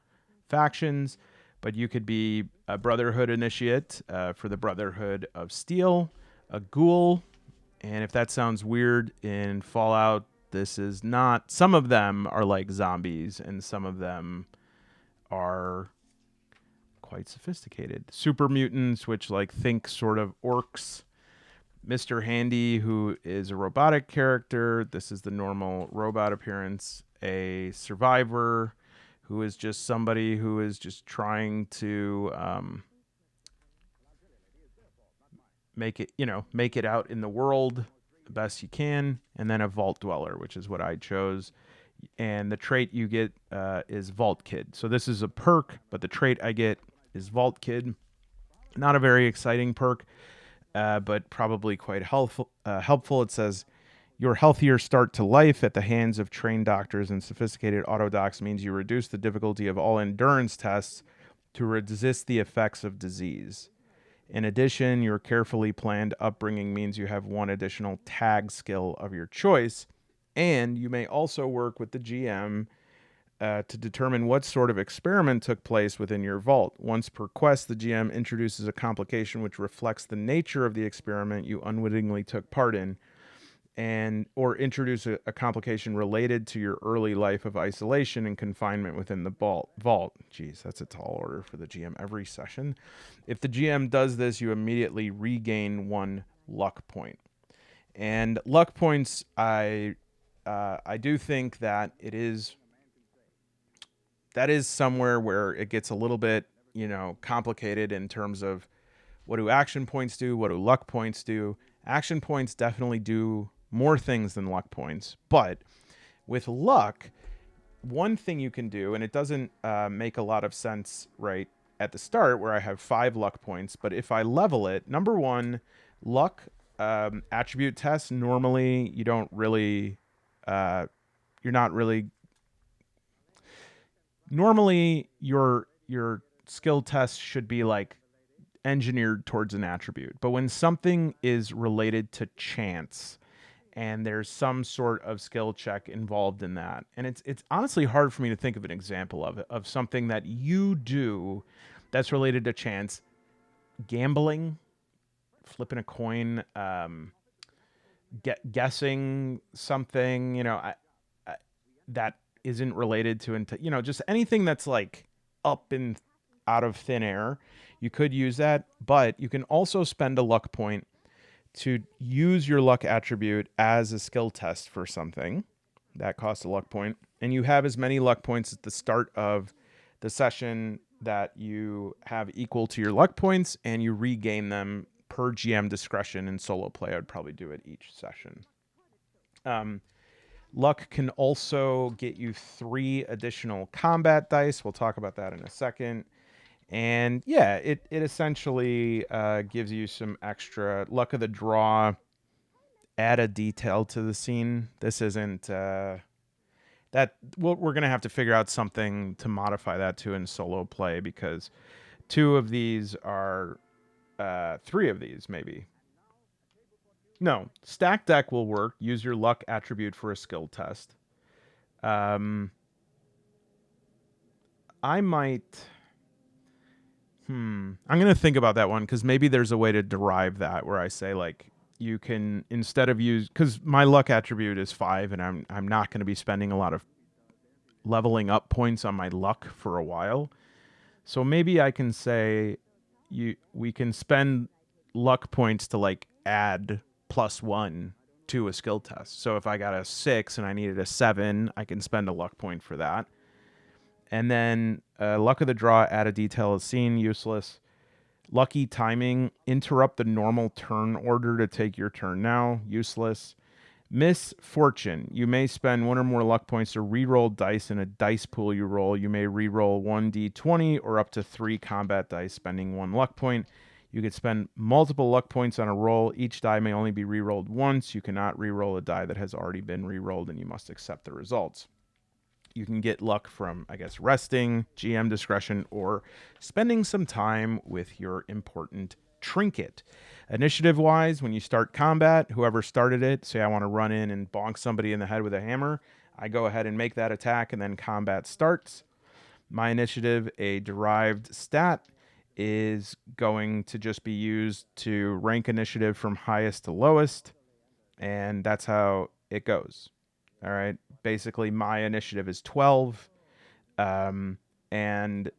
Speaker 1: factions. But you could be a Brotherhood Initiate for the Brotherhood of Steel, a Ghoul, and if that sounds weird in Fallout, this is not. Some of them are like zombies, and some of them are quite sophisticated. Super mutants, which like think sort of orcs. Mr. Handy, who is a robotic character. This is the normal robot appearance. A survivor, who is just somebody who is just trying to make it out in the world the best you can. And then a vault dweller, which is what I chose. And the trait you get is Vault Kid. So this is a perk, but the trait I get is Vault Kid. Not a very exciting perk. but probably quite helpful. It says, your healthier start to life at the hands of trained doctors and sophisticated autodocs means you reduce the difficulty of all endurance tests to resist the effects of disease. In addition, your carefully planned upbringing means you have one additional tag skill of your choice, and you may also work with the GM to determine what sort of experiment took place within your vault. Once per quest, the GM introduces a complication which reflects the nature of the experiment you unwittingly took part in, and or introduce a complication related to your early life of isolation and confinement within the vault. Jeez, that's a tall order for the GM every session. If the GM does this, you immediately regain 1 luck point. And luck points, I do think that that is somewhere where it gets a little bit, complicated in terms of what do action points do, what do luck points do. Action points definitely do more things than luck points, but with luck, one thing you can do, and it doesn't make a lot of sense right at the start where I have 5 luck points, but if I level it, number one, luck attribute tests, normally you don't really, you're not really, normally your skill test should be like engineered towards an attribute. But when something is related to chance and there's some sort of skill check involved in that, and it's honestly hard for me to think of an example of something that you do that's related to chance. Gambling, flipping a coin, guessing something, I that isn't related to, just anything that's like up and out of thin air. You could use that, but you can also spend a luck point to use your luck attribute as a skill test for something that costs a luck point. And you have as many luck points at the start of the session that you have equal to your luck points, and you regain them per GM discretion. In solo play, I'd probably do it each session. Luck can also get you 3 additional combat dice. We'll talk about that in a second. And yeah, it essentially gives you some extra luck of the draw, add a detail to the scene. This isn't that we're going to have to figure out something to modify that to in solo play, because 2 of these are 3 of these maybe. No, stack deck will work. Use your luck attribute for a skill test. I might. I'm going to think about that one, because maybe there's a way to derive that where I say, like, you can, instead of use, because my luck attribute is 5, and I'm not going to be spending a lot of leveling up points on my luck for a while. So maybe I can say we can spend luck points to like add +1 to a skill test. So if I got a 6 and I needed a 7, I can spend a luck point for that. And then luck of the draw, add a detail of scene, useless. Lucky timing, interrupt the normal turn order to take your turn now, useless. Misfortune, you may spend 1 or more luck points to re-roll dice in a dice pool you roll. You may re-roll 1d20 or up to 3 combat dice, spending 1 luck point. You could spend multiple luck points on a roll. Each die may only be re-rolled once. You cannot re-roll a die that has already been re-rolled, and you must accept the results. You can get luck from, I guess, resting, GM discretion, or spending some time with your important trinket. Initiative-wise, when you start combat, whoever started it, say I want to run in and bonk somebody in the head with a hammer, I go ahead and make that attack, and then combat starts. My initiative, a derived stat, is going to just be used to rank initiative from highest to lowest, and that's how it goes. All right. Basically, my initiative is 12, and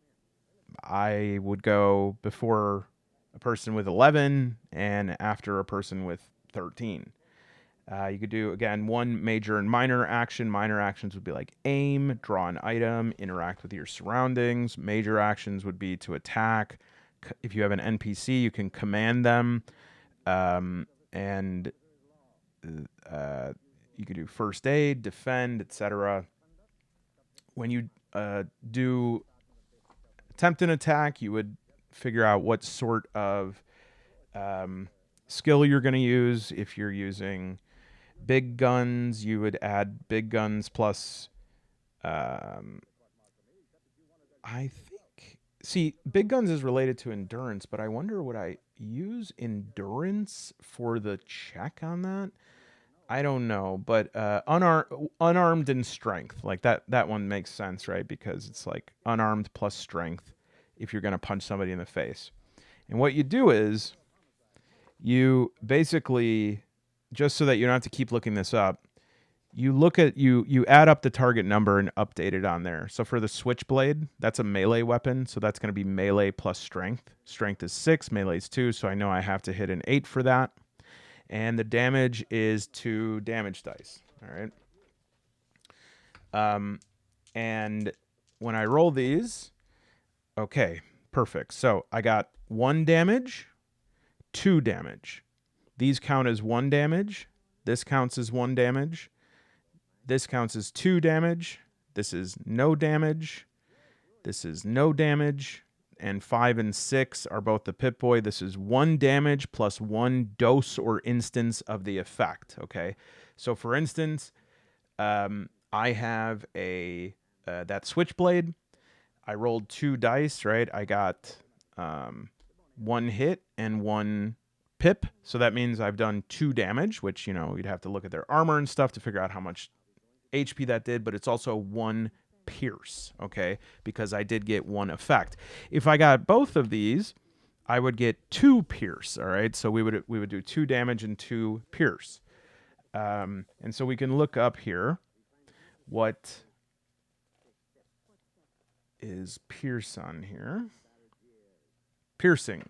Speaker 1: I would go before a person with 11 and after a person with 13. You could do, again, 1 major and minor action. Minor actions would be like aim, draw an item, interact with your surroundings. Major actions would be to attack. If you have an NPC, you can command them, and you could do first aid, defend, etc. When you do attempt an attack, you would figure out what sort of skill you're going to use. If you're using big guns, you would add big guns plus. I think. See, big guns is related to endurance, but I wonder would I use endurance for the check on that? I don't know, but unarmed and strength, like that one makes sense, right? Because it's like unarmed plus strength if you're gonna punch somebody in the face. And what you do is you basically, just so that you don't have to keep looking this up, you add up the target number and update it on there. So for the switchblade, that's a melee weapon, so that's going to be melee plus strength. Strength is 6, melee is 2, so I know I have to hit an 8 for that. And the damage is 2 damage dice. All right. And when I roll these, okay, perfect. So I got 1 damage, 2 damage. These count as 1 damage. This counts as 1 damage. This counts as 2 damage. This is no damage. This is no damage. And 5 and 6 are both the Pip-Boy. This is 1 damage plus 1 dose or instance of the effect. Okay. So for instance, I have that switchblade. I rolled 2 dice, right? I got 1 hit and 1 pip. So that means I've done 2 damage, which, you'd have to look at their armor and stuff to figure out how much HP that did, but it's also 1 pierce, okay? Because I did get 1 effect. If I got both of these, I would get 2 pierce, all right? So we would do 2 damage and 2 pierce. And so we can look up here what is pierce on here. Piercing.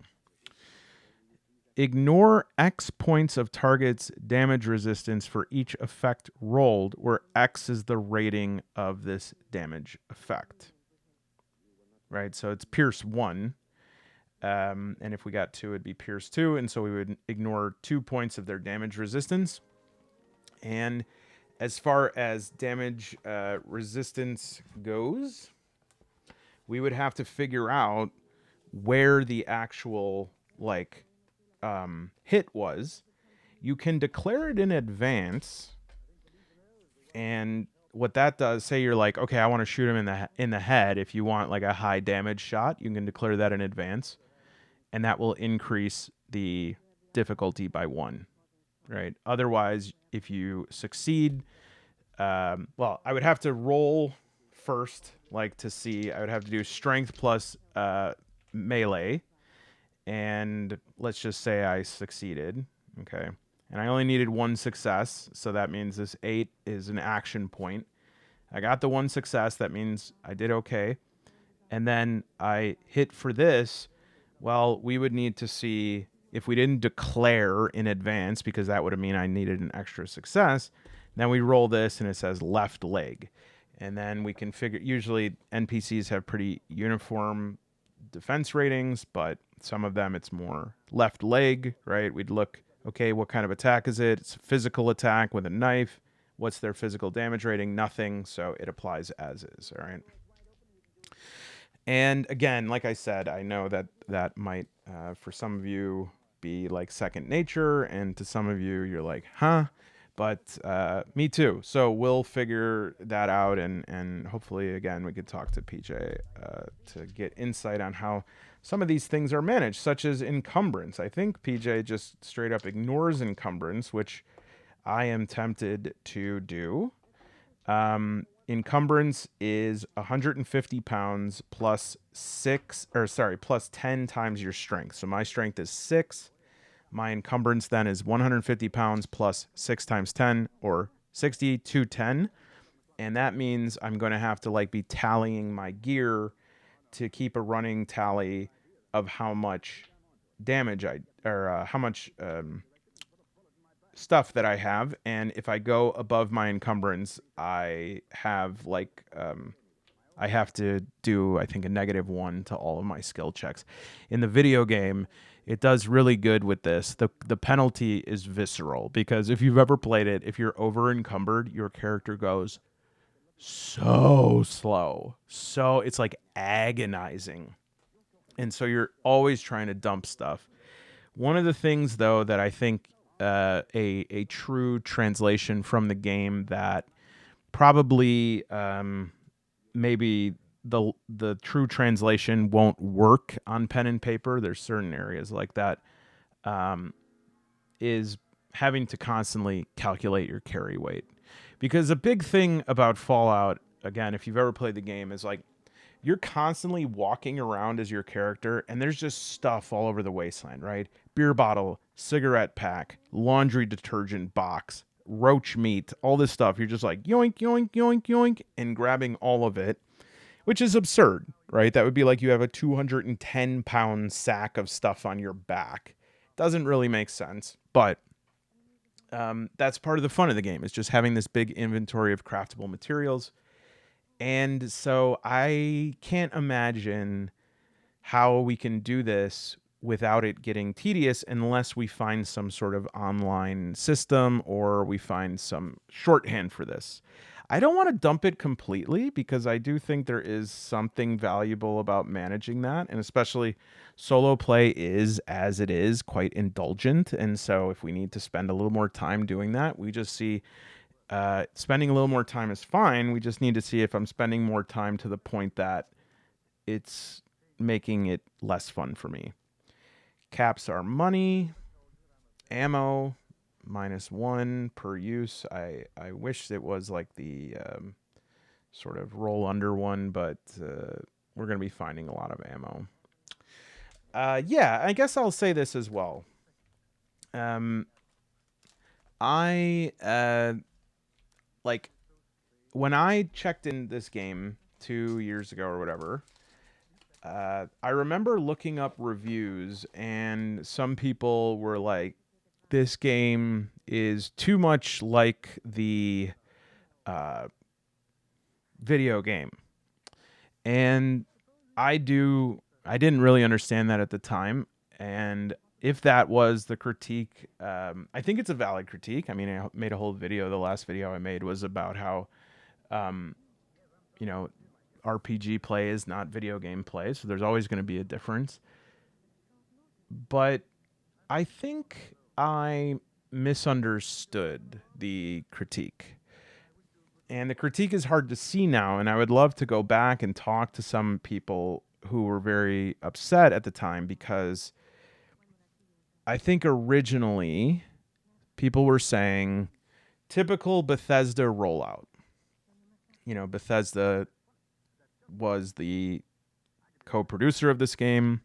Speaker 1: Ignore X points of target's damage resistance for each effect rolled, where X is the rating of this damage effect. Right? So it's pierce 1. And if we got 2, it'd be pierce 2. And so we would ignore 2 points of their damage resistance. And as far as damage resistance goes, we would have to figure out where the actual, hit was. You can declare it in advance, and what that does, say you're like, okay, I want to shoot him in the head. If you want like a high damage shot, you can declare that in advance, and that will increase the difficulty by 1, right? Otherwise, if you succeed, well, I would have to roll first, to see. I would have to do strength plus melee. And let's just say I succeeded, okay? And I only needed 1 success, so that means this 8 is an action point. I got the 1 success, that means I did okay. And then I hit for this. Well, we would need to see if we didn't declare in advance, because that would mean I needed an extra success. Then we roll this and it says left leg. And then we can figure, usually NPCs have pretty uniform defense ratings, but some of them it's more left leg, right? We'd look, okay, what kind of attack is it? It's a physical attack with a knife. What's their physical damage rating? Nothing, so it applies as is, all right? And again, like I said, I know that might, for some of you, be like second nature, and to some of you, you're like, huh? But me too. So we'll figure that out, and hopefully, again, we could talk to PJ to get insight on how some of these things are managed, such as encumbrance. I think PJ just straight up ignores encumbrance, which I am tempted to do. Encumbrance is 150 pounds plus plus 10 times your strength. So my strength is 6. My encumbrance then is 150 pounds plus 6 times 10, or 60 to 10. And that means I'm going to have to be tallying my gear to keep a running tally of how much damage how much stuff that I have. And if I go above my encumbrance, I have I have to do, I think, a -1 to all of my skill checks. In the video game, it does really good with this. The penalty is visceral, because if you've ever played it, if you're over encumbered, your character goes so slow. So it's agonizing. And so you're always trying to dump stuff. One of the things, though, that I think a true translation from the game that probably maybe the true translation won't work on pen and paper. There's certain areas like that. Is having to constantly calculate your carry weight. Because a big thing about Fallout, again, if you've ever played the game, is like you're constantly walking around as your character and there's just stuff all over the wasteland, right? Beer bottle, cigarette pack, laundry detergent box, roach meat, all this stuff. You're just like yoink, yoink, yoink, yoink, and grabbing all of it, which is absurd, right? That would be like you have a 210-pound sack of stuff on your back. Doesn't really make sense, but that's part of the fun of the game, is just having this big inventory of craftable materials. And so I can't imagine how we can do this without it getting tedious unless we find some sort of online system or we find some shorthand for this. I don't want to dump it completely because I do think there is something valuable about managing that. And especially solo play is, as it is, quite indulgent. And so if we need to spend a little more time doing that, we just see spending a little more time is fine. We just need to see if I'm spending more time to the point that it's making it less fun for me. Caps are money, ammo, -1 per use. I wish it was like the sort of roll under one, but we're going to be finding a lot of ammo. Yeah, I guess I'll say this as well. I like when I checked in this game 2 years ago or whatever. I remember looking up reviews, and some people were like, "This game is too much like the video game," and I didn't really understand that at the time, and if that was the critique, I think it's a valid critique. I mean, I made a whole video. The last video I made was about how, you know, RPG play is not video game play, so there's always going to be a difference. But I think I misunderstood the critique. And the critique is hard to see now, and I would love to go back and talk to some people who were very upset at the time, because I think originally people were saying typical Bethesda rollout. You know, Bethesda was the co-producer of this game,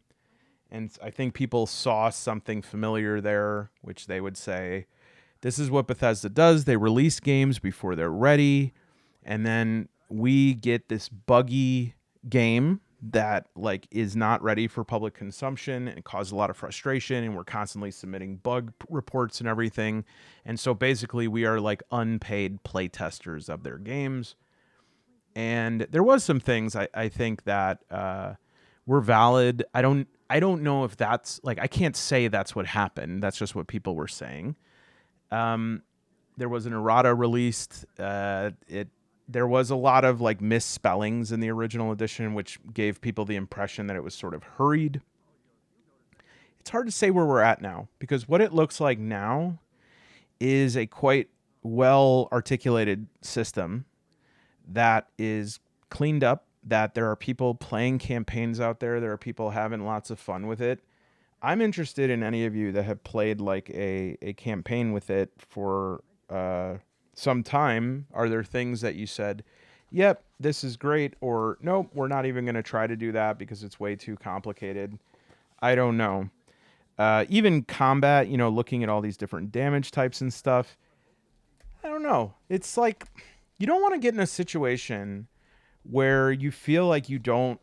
Speaker 1: and I think people saw something familiar there, which they would say, this is what Bethesda does. They release games before they're ready, and then we get this buggy game that like is not ready for public consumption and causes a lot of frustration, and we're constantly submitting bug reports and everything. And so basically we are like unpaid playtesters of their games. And there was some things I think that were valid. I don't know if that's like, I can't say that's what happened. That's just what people were saying. There was an errata released. There was a lot of like misspellings in the original edition, which gave people the impression that it was sort of hurried. It's hard to say where we're at now, because what it looks like now is a quite well articulated system that is cleaned up, that there are people playing campaigns out there. There are people having lots of fun with it. I'm interested in any of you that have played like a campaign with it for some time. Are there things that you said, yep, this is great, or nope, we're not even going to try to do that because it's way too complicated? I don't know. Even combat, you know, looking at all these different damage types and stuff, I don't know. It's like, you don't want to get in a situation where you feel like you don't.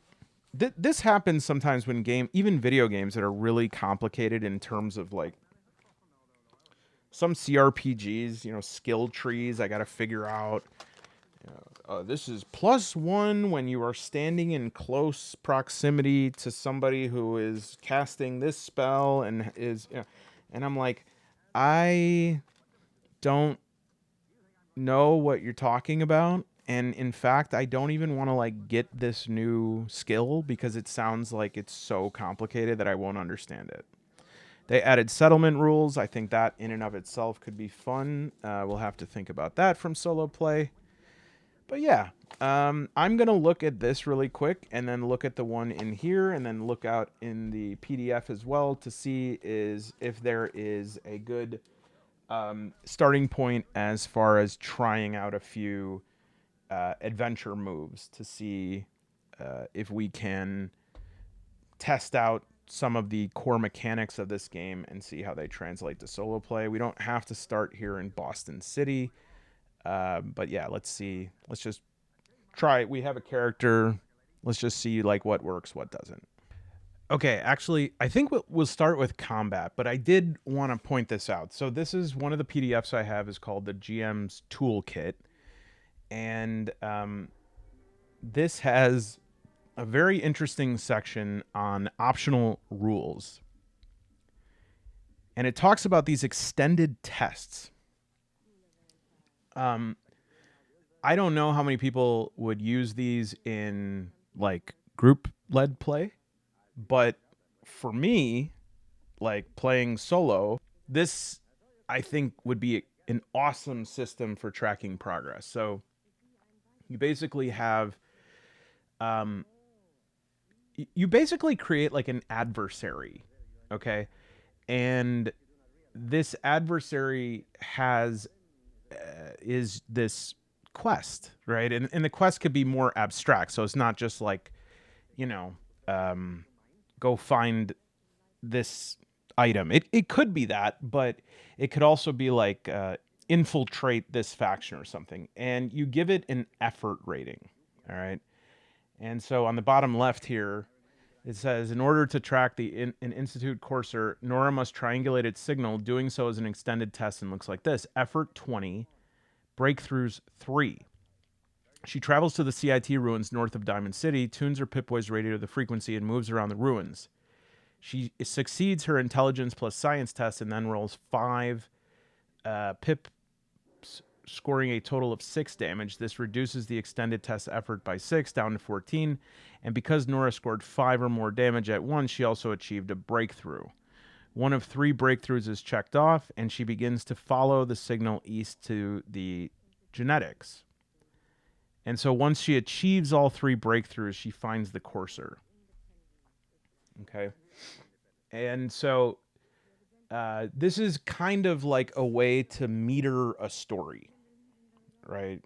Speaker 1: This happens sometimes when even video games that are really complicated in terms of like some CRPGs, you know, skill trees. I got to figure out. This is +1 when you are standing in close proximity to somebody who is casting this spell and is, you know, and I'm like, I don't know what you're talking about. And in fact, I don't even want to like get this new skill because it sounds like it's so complicated that I won't understand it. They added settlement rules. I think that in and of itself could be fun. We'll have to think about that from solo play. But yeah, I'm going to look at this really quick and then look at the one in here and then look out in the PDF as well to see if there is a good starting point as far as trying out a few adventure moves to see if we can test out some of the core mechanics of this game and see how they translate to solo play. We don't have to start here in Boston City. But yeah, let's see. Let's just try. We have a character. Let's just see like what works, what doesn't. Okay, actually, I think we'll start with combat, but I did want to point this out. So this is one of the PDFs I have is called the GM's Toolkit, and this has a very interesting section on optional rules. And it talks about these extended tests. I don't know how many people would use these in like group led play, but for me, like playing solo, this I think would be an awesome system for tracking progress. So you basically have you basically create like an adversary, okay? And this adversary is this quest, right? And the quest could be more abstract, so it's not just like, you know, go find this item. It could be that, but it could also be like infiltrate this faction or something. And you give it an effort rating, all right? And so on the bottom left here, it says, in order to track an Institute courser, Nora must triangulate its signal. Doing so is an extended test and looks like this. Effort 20, breakthroughs 3. She travels to the CIT ruins north of Diamond City, tunes her Pip-Boy's radio to the frequency, and moves around the ruins. She succeeds her intelligence plus science test and then rolls 5 Pip, scoring a total of 6 damage. This reduces the extended test effort by 6 down to 14. And because Nora scored 5 or more damage at once, she also achieved a breakthrough. One of 3 breakthroughs is checked off, and she begins to follow the signal east to the genetics. And so once she achieves all 3 breakthroughs, she finds the courser. Okay. And so this is kind of like a way to meter a story, right?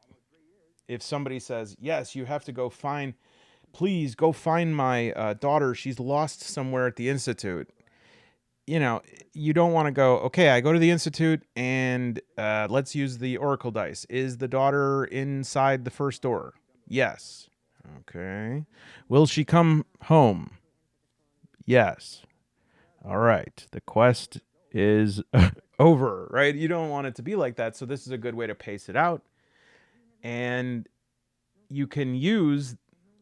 Speaker 1: If somebody says, yes, you have to go find, please go find my daughter. She's lost somewhere at the Institute. You know, you don't want to go, okay, I go to the Institute and let's use the Oracle dice. Is the daughter inside the first door? Yes. Okay. Will she come home? Yes. All right. The quest is over, right? You don't want it to be like that. So this is a good way to pace it out. And you can use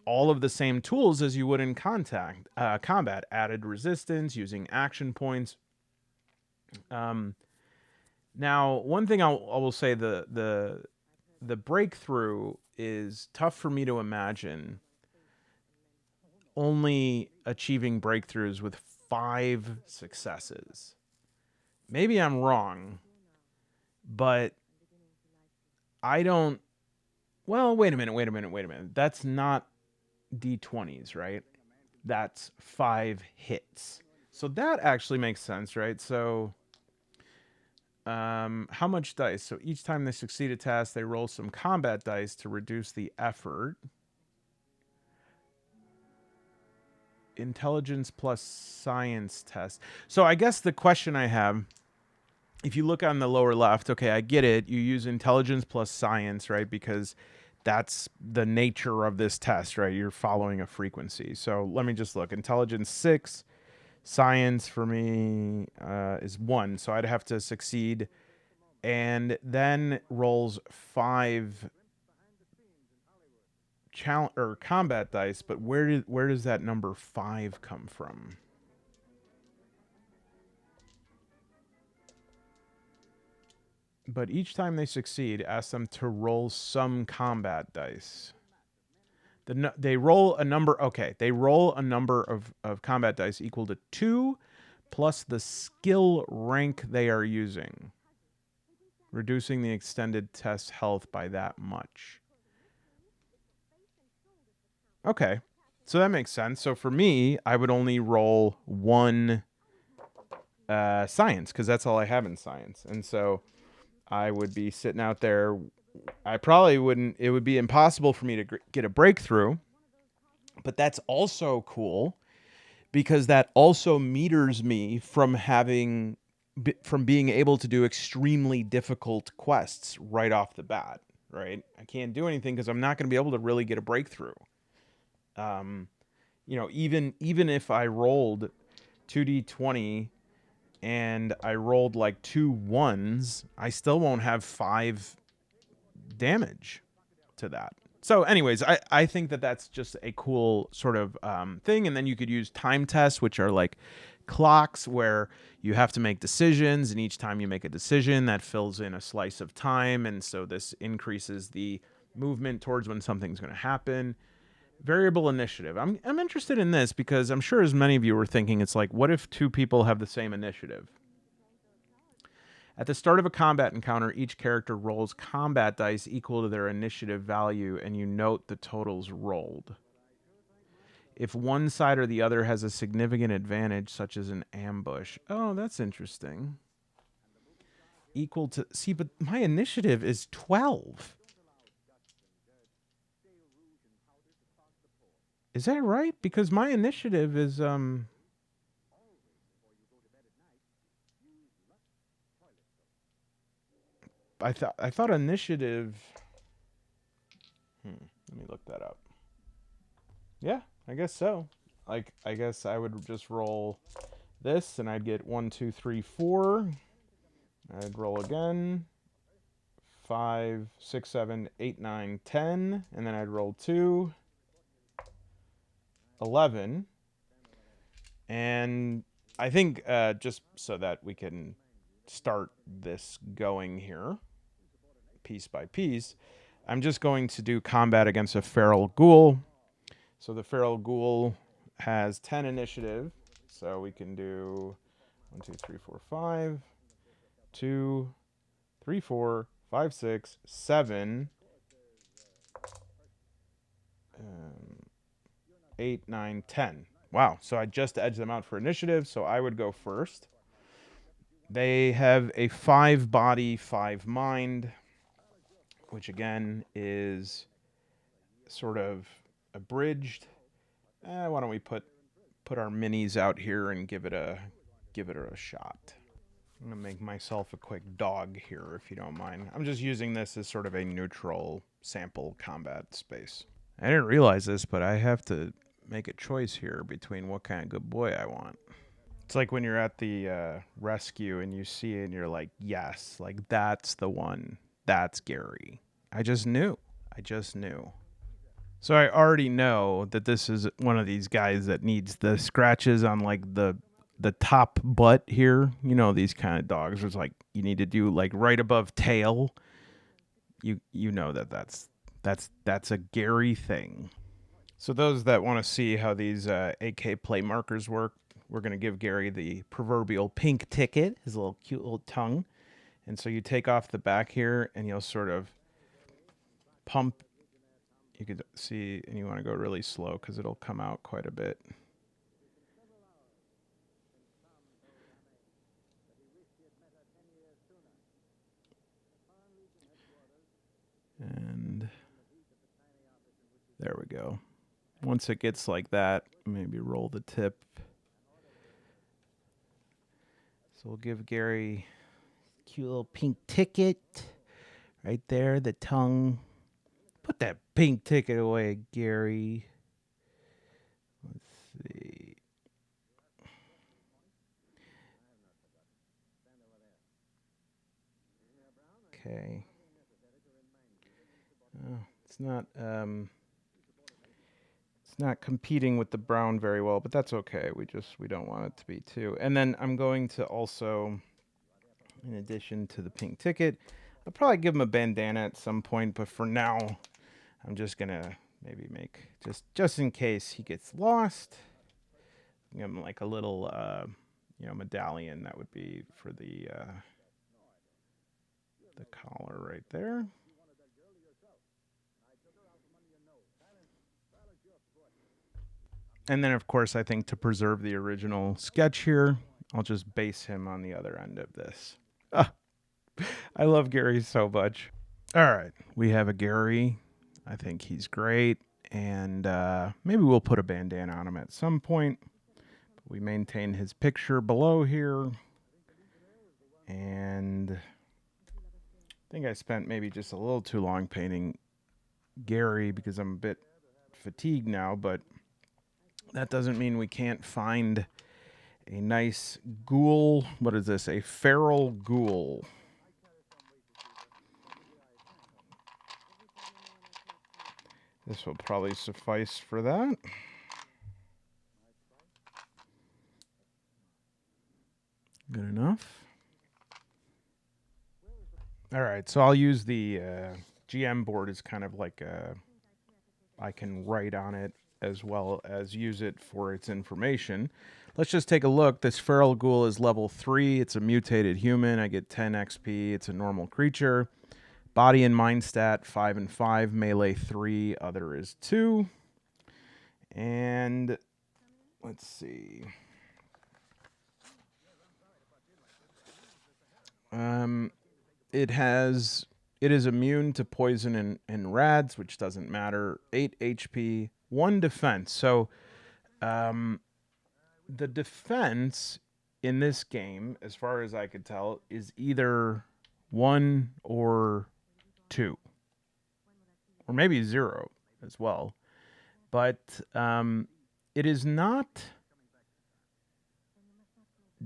Speaker 1: all of the same tools as you would in combat, added resistance, using action points. Now, one thing I will say, the breakthrough is tough for me to imagine only achieving breakthroughs with 5 successes. Maybe I'm wrong, but I don't. Well, wait a minute. That's not D20s, right? That's 5 hits. So that actually makes sense, right? So how much dice? So each time they succeed a task, they roll some combat dice to reduce the effort. Intelligence plus science test. So I guess the question I have, if you look on the lower left, okay, I get it. You use intelligence plus science, right? Because that's the nature of this test, right? You're following a frequency. So let me just look. Intelligence 6, science for me is 1. So I'd have to succeed and then rolls 5 combat dice. But where does that number 5 come from? But each time they succeed, ask them to roll some combat dice. They roll a number. Okay, they roll a number of combat dice equal to 2 plus the skill rank they are using, reducing the extended test health by that much. Okay, so that makes sense. So for me, I would only roll one science, because that's all I have in science. And so I would be sitting out there. I probably wouldn't, it would be impossible for me to get a breakthrough, but that's also cool because that also meters me from from being able to do extremely difficult quests right off the bat, right? I can't do anything because I'm not going to be able to really get a breakthrough. Even if I rolled 2d20 and I rolled like 2 1s, I still won't have 5 damage to that. So anyways, I think that that's just a cool sort of thing. And then you could use time tests, which are like clocks where you have to make decisions. And each time you make a decision, that fills in a slice of time. And so this increases the movement towards when something's going to happen. Variable initiative. I'm interested in this because I'm sure as many of you were thinking, it's like, what if 2 people have the same initiative? At the start of a combat encounter, each character rolls combat dice equal to their initiative value, and you note the totals rolled. If one side or the other has a significant advantage, such as an ambush. Oh, that's interesting. Equal to... See, but my initiative is 12. Is that right? Because my initiative is... I thought initiative... Let me look that up. Yeah, I guess so. Like, I guess I would just roll this, and I'd get 1, 2, 3, 4. I'd roll again. 5, 6, 7, 8, 9, 10. And then I'd roll 2. 11. And I think just so that we can start this going here, piece by piece, I'm just going to do combat against a feral ghoul. So the feral ghoul has 10 initiative. So we can do 1, 2, 3, 4, 5, 2, 3, 4, 5, 6, 7, 8, 9, 10. Wow. So I just edged them out for initiative. So I would go first. They have a 5 body, 5 mind, which again is sort of abridged. Why don't we put our minis out here and give it a shot. I'm gonna make myself a quick dog here, if you don't mind. I'm just using this as sort of a neutral sample combat space. I didn't realize this, but I have to make a choice here between what kind of good boy I want. It's like when you're at the rescue and you see it and you're like, yes, like that's the one. That's Gary. I just knew. So I already know that this is one of these guys that needs the scratches on like the top butt here. You know, these kind of dogs. It's like you need to do like right above tail. You know that's a Gary thing. So those that want to see how these AK play markers work, we're going to give Gary the proverbial pink ticket, his little cute little tongue. And so you take off the back here and you'll sort of pump. You could see, and you want to go really slow because it'll come out quite a bit. And there we go. Once it gets like that, maybe roll the tip. So we'll give Gary a cute little pink ticket right there, the tongue. Put that pink ticket away, Gary. Let's see. Okay. Oh, it's not competing with the brown very well, but that's okay. We don't want it to be too. And then I'm going to also, in addition to the pink ticket, I'll probably give him a bandana at some point, but for now, I'm just gonna maybe make just in case he gets lost. Give him like a little medallion. That would be for the collar right there. And then, of course, I think to preserve the original sketch here, I'll just base him on the other end of this. Ah, I love Gary so much. All right, we have a Gary. I think he's great. And maybe we'll put a bandana on him at some point. We maintain his picture below here. And I think I spent maybe just a little too long painting Gary because I'm a bit fatigued now, but that doesn't mean we can't find a nice ghoul. What is this? A feral ghoul. This will probably suffice for that. Good enough. All right, so I'll use the GM board as kind of like I can write on it as well as use it for its information. Let's just take a look. This feral ghoul is level 3. It's a mutated human. I get 10 XP. It's a normal creature. Body and mind stat 5 and 5. Melee 3. Other is 2. And let's see. It is immune to poison and rads, which doesn't matter. 8 HP, 1 defense. So the defense in this game, as far as I could tell, is either 1 or 2. Or maybe 0 as well. But it is not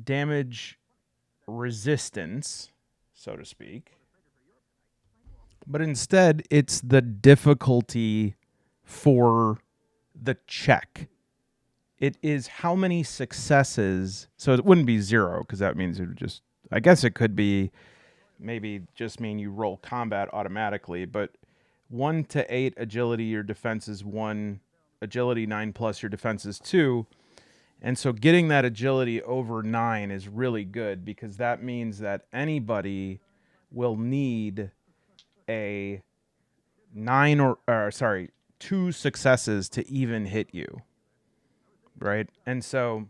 Speaker 1: damage resistance, so to speak. But instead, it's the difficulty for the check. It is how many successes. So it wouldn't be 0 because that means it would just. I guess it could be maybe just mean you roll combat automatically. But 1 to 8 agility, your defense is 1. Agility 9 plus your defense is 2. And so getting that agility over 9 is really good because that means that anybody will need a 2 successes to even hit you, right? And so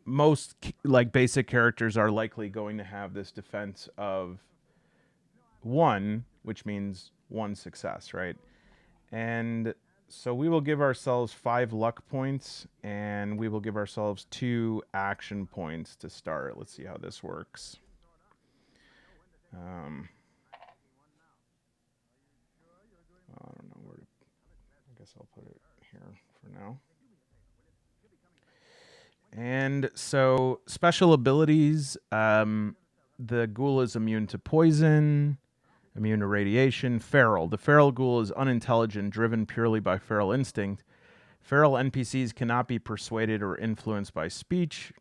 Speaker 1: most like basic characters are likely going to have this defense of 1, which means 1 success, right? And so we will give ourselves 5 luck points and we will give ourselves 2 action points to start. Let's see how this works. I don't know where to. I guess I'll put it here for now. And so special abilities. The ghoul is immune to poison, immune to radiation. Feral. The feral ghoul is unintelligent, driven purely by feral instinct. Feral NPCs cannot be persuaded or influenced by speech.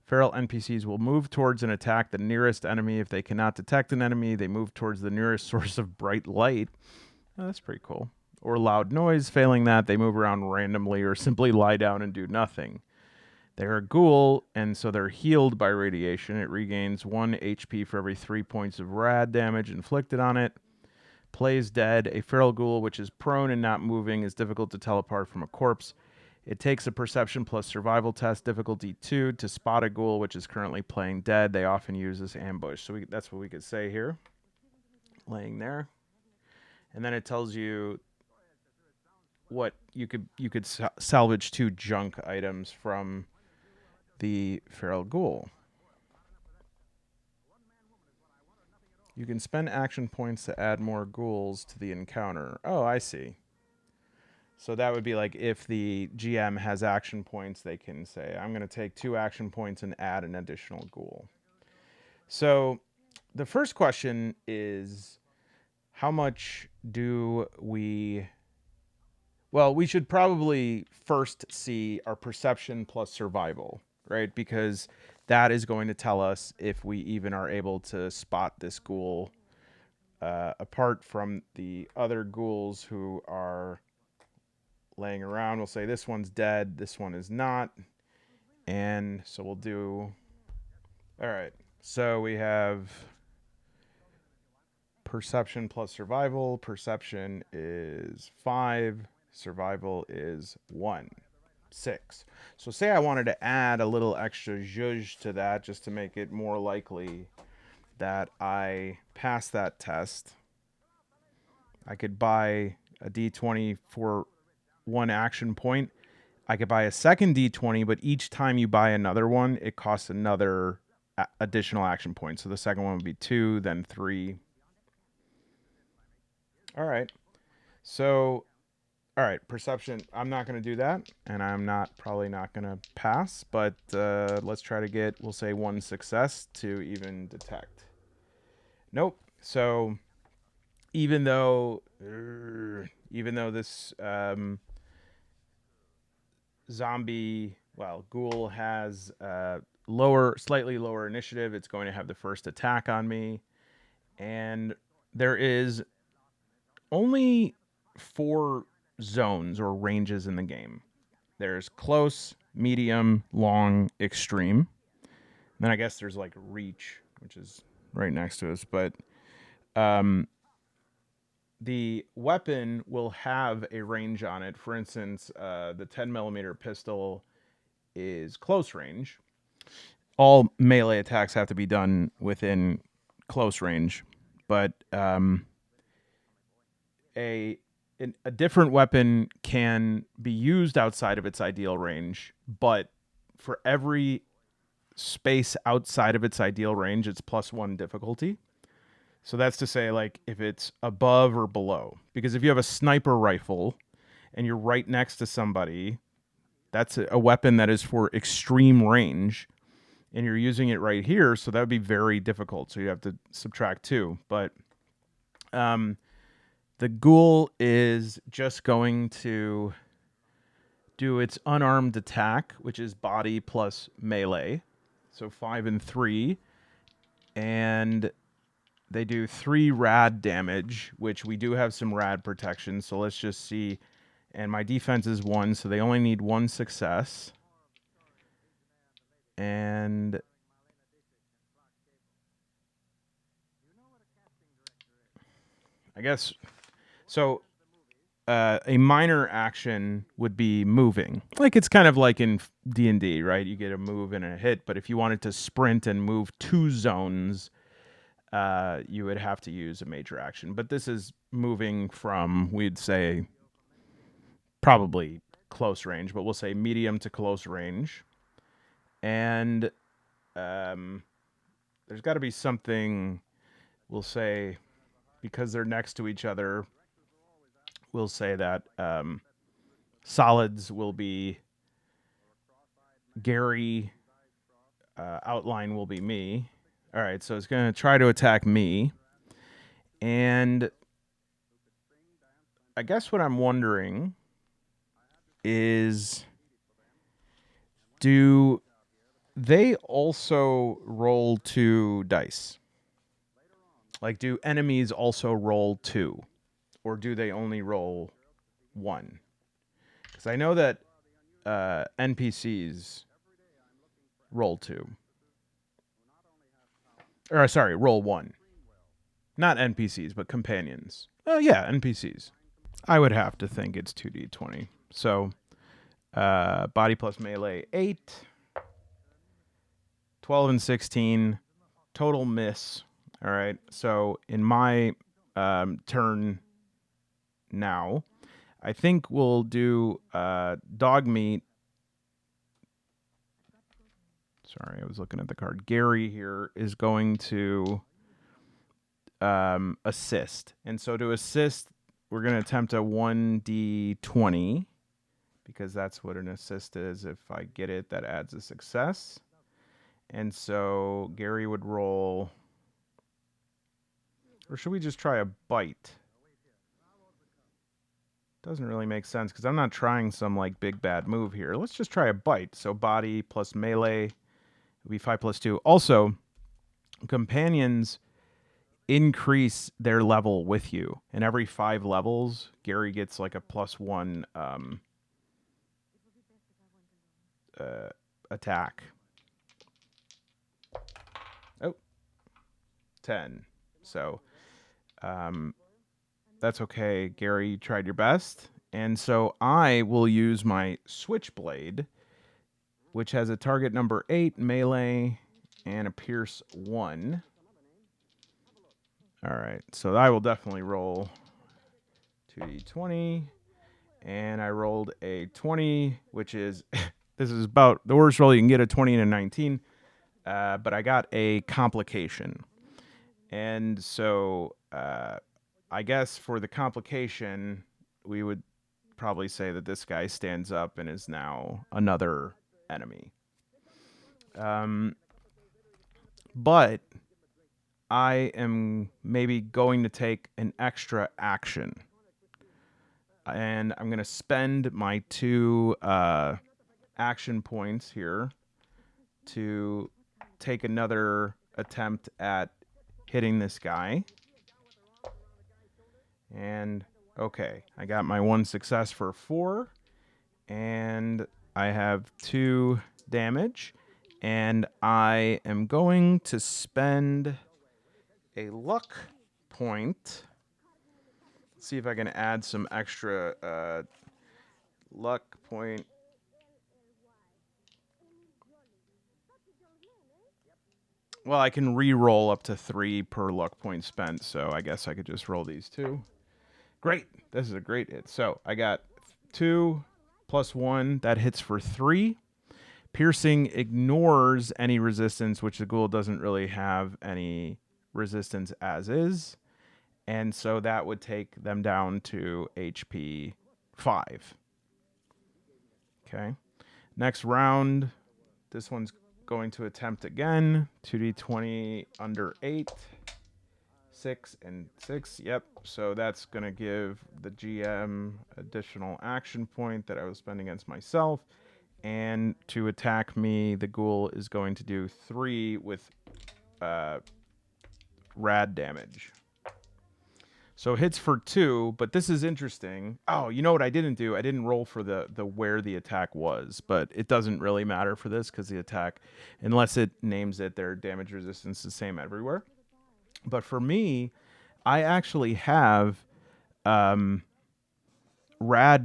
Speaker 1: Feral NPCs will move towards and attack the nearest enemy. If they cannot detect an enemy, they move towards the nearest source of bright light. Oh, that's pretty cool. Or loud noise. Failing that, they move around randomly or simply lie down and do nothing. They're a ghoul, and so they're healed by radiation. It regains 1 HP for every 3 points of rad damage inflicted on it. Plays dead. A feral ghoul, which is prone and not moving, is difficult to tell apart from a corpse. It takes a perception plus survival test, difficulty 2, to spot a ghoul, which is currently playing dead. They often use this ambush. So that's what we could say here. Laying there. And then it tells you what you could salvage 2 junk items from the feral ghoul. You can spend action points to add more ghouls to the encounter. Oh, I see. So that would be like if the GM has action points, they can say, I'm going to take 2 action points and add an additional ghoul. So the first question is, how much do we... Well, we should probably first see our perception plus survival, right? Because that is going to tell us if we even are able to spot this ghoul apart from the other ghouls who are laying around. We'll say this one's dead, this one is not. And so we'll do... All right. So we have perception plus survival. Perception is 5. Survival is 1. 6. So say I wanted to add a little extra zhuzh to that just to make it more likely that I pass that test. I could buy a D20 for 1 action point. I could buy a second D20, but each time you buy another one, it costs another additional action point. So the second one would be 2, then 3. All right. So, all right, perception. I'm not going to do that, and I'm probably not going to pass, but let's try to get, we'll say 1 success to even detect. Nope. So even though this ghoul has slightly lower initiative, it's going to have the first attack on me, and there is only 4 zones or ranges in the game. There's close, medium, long, extreme. And then I guess there's like reach, which is right next to us, but the weapon will have a range on it. For instance, the 10mm pistol is close range. All melee attacks have to be done within close range, but a different weapon can be used outside of its ideal range, but for every space outside of its ideal range, it's +1 difficulty. So that's to say, like, if it's above or below. Because if you have a sniper rifle and you're right next to somebody, that's a weapon that is for extreme range, and you're using it right here, so that would be very difficult. So you have to subtract 2. But the ghoul is just going to do its unarmed attack, which is body plus melee. So 5 and 3. And they do 3 rad damage, which we do have some rad protection. So let's just see. And my defense is 1, so they only need 1 success. And I guess so. A minor action would be moving. Like, it's kind of like in D&D, right? You get a move and a hit, but if you wanted to sprint and move 2 zones, you would have to use a major action. But this is moving from, we'd say, probably close range, but we'll say medium to close range. And there's got to be something, we'll say, because they're next to each other, we'll say that solids will be Gary, outline will be me. All right, so it's going to try to attack me. And I guess what I'm wondering is, do they also roll 2 dice? Like, do enemies also roll 2? Or do they only roll 1? Because I know that NPCs roll 2. Or, sorry, roll 1. Not NPCs, but companions. Oh, yeah, NPCs. I would have to think it's 2d20. So, body plus melee, 8. 12 and 16. Total miss. All right. So, in my turn now, I think we'll do dog meat. Sorry, I was looking at the card. Gary here is going to assist. And so to assist, we're going to attempt a 1d20, because that's what an assist is. If I get it, that adds a success. And so Gary would roll... Or should we just try a bite? Doesn't really make sense, because I'm not trying some, like, big bad move here. Let's just try a bite. So body plus melee would be 5 plus 2. Also, companions increase their level with you. And every 5 levels, Gary gets, like, a +1 attack. Oh, 10. So that's okay, Gary. You tried your best. And so I will use my Switchblade, which has a target number 8, melee, and a pierce 1. All right, so I will definitely roll 2d20, and I rolled a 20, which is, this is about the worst roll you can get, a 20 and a 19, but I got a complication. And so I guess for the complication, we would probably say that this guy stands up and is now another enemy. But I am maybe going to take an extra action. And I'm going to spend my 2 action points here to take another attempt at hitting this guy. And okay, I got my 1 success for 4. And I have 2 damage. And I am going to spend a luck point. See if I can add some extra luck point. Well, I can re-roll up to 3 per luck point spent, so I guess I could just roll these 2. Great. This is a great hit. So I got 2 plus 1. That hits for 3. Piercing ignores any resistance, which the ghoul doesn't really have any resistance as is. And so that would take them down to HP 5. Okay. Next round, this one's going to attempt again. 2d20 under 8. 6 and 6. Yep. So that's going to give the GM additional action point that I was spending against myself. And to attack me, the ghoul is going to do 3 with rad damage. So hits for 2, but this is interesting. Oh, you know what I didn't do? I didn't roll for the where the attack was, but it doesn't really matter for this because the attack, unless it names it, their damage resistance is the same everywhere. But for me, I actually have rad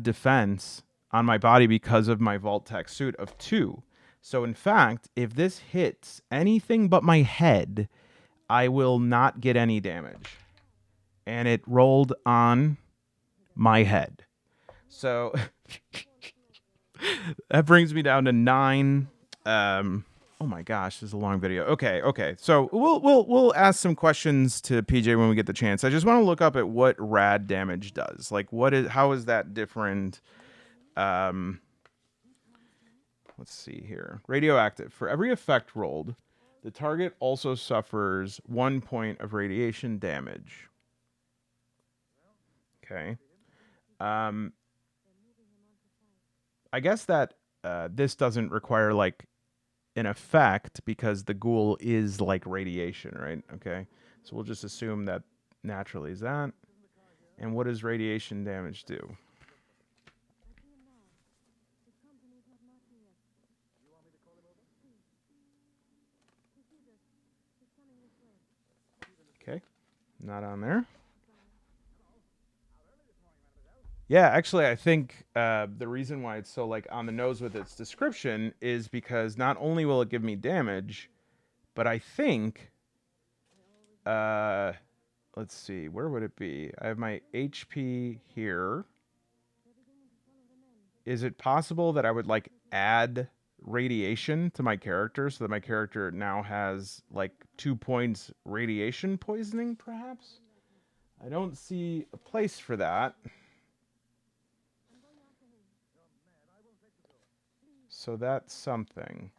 Speaker 1: defense on my body because of my Vault Tech suit of 2. So in fact, if this hits anything but my head, I will not get any damage. And it rolled on my head. So that brings me down to 9. Oh my gosh, this is a long video. Okay. So we'll ask some questions to PJ when we get the chance. I just want to look up at what rad damage does. Like how is that different? Let's see here. Radioactive. For every effect rolled, the target also suffers 1 point of radiation damage. Okay. I guess that this doesn't require like an effect because the ghoul is like radiation, right? Okay. So we'll just assume that naturally is that. And what does radiation damage do? Okay. Not on there. Yeah, actually, I think the reason why it's so like on the nose with its description is because not only will it give me damage, but I think, let's see, where would it be? I have my HP here. Is it possible that I would like add radiation to my character so that my character now has like 2 points radiation poisoning, perhaps? I don't see a place for that. So that's something.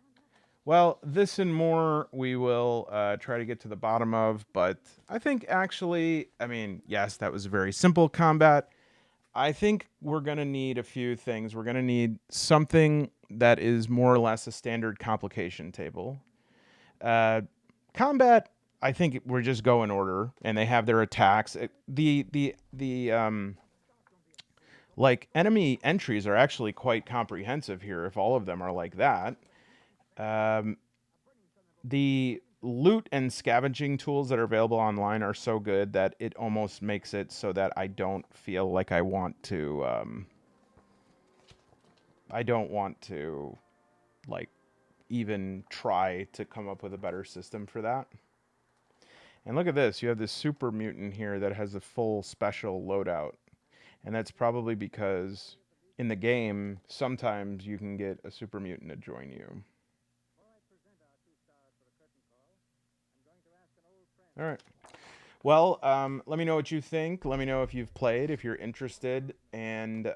Speaker 1: Well, this and more we will try to get to the bottom of, but I think actually, I mean, yes, that was a very simple combat. I think we're going to need a few things. We're going to need something that is more or less a standard complication table. Combat, I think we're just go in order, and they have their attacks. Like enemy entries are actually quite comprehensive here if all of them are like that. Um, the loot and scavenging tools that are available online are so good that it almost makes it so that I don't feel like I don't want to like even try to come up with a better system for that. And look at this, you have this super mutant here that has a full special loadout. And that's probably because in the game, sometimes you can get a super mutant to join you. All right. Well, let me know what you think. Let me know if you've played, if you're interested. And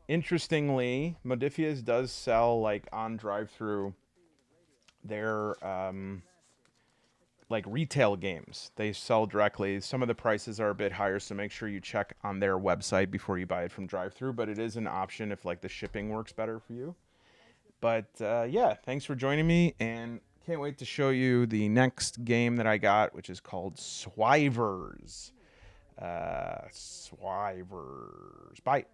Speaker 1: interestingly, Modifius does sell like on drive-through their like retail games. They sell directly. Some of the prices are a bit higher, so make sure you check on their website before you buy it from drive-through. But it is an option if like the shipping works better for you. But yeah, thanks for joining me, and can't wait to show you the next game that I got, which is called Swivers. Swivers. Bye.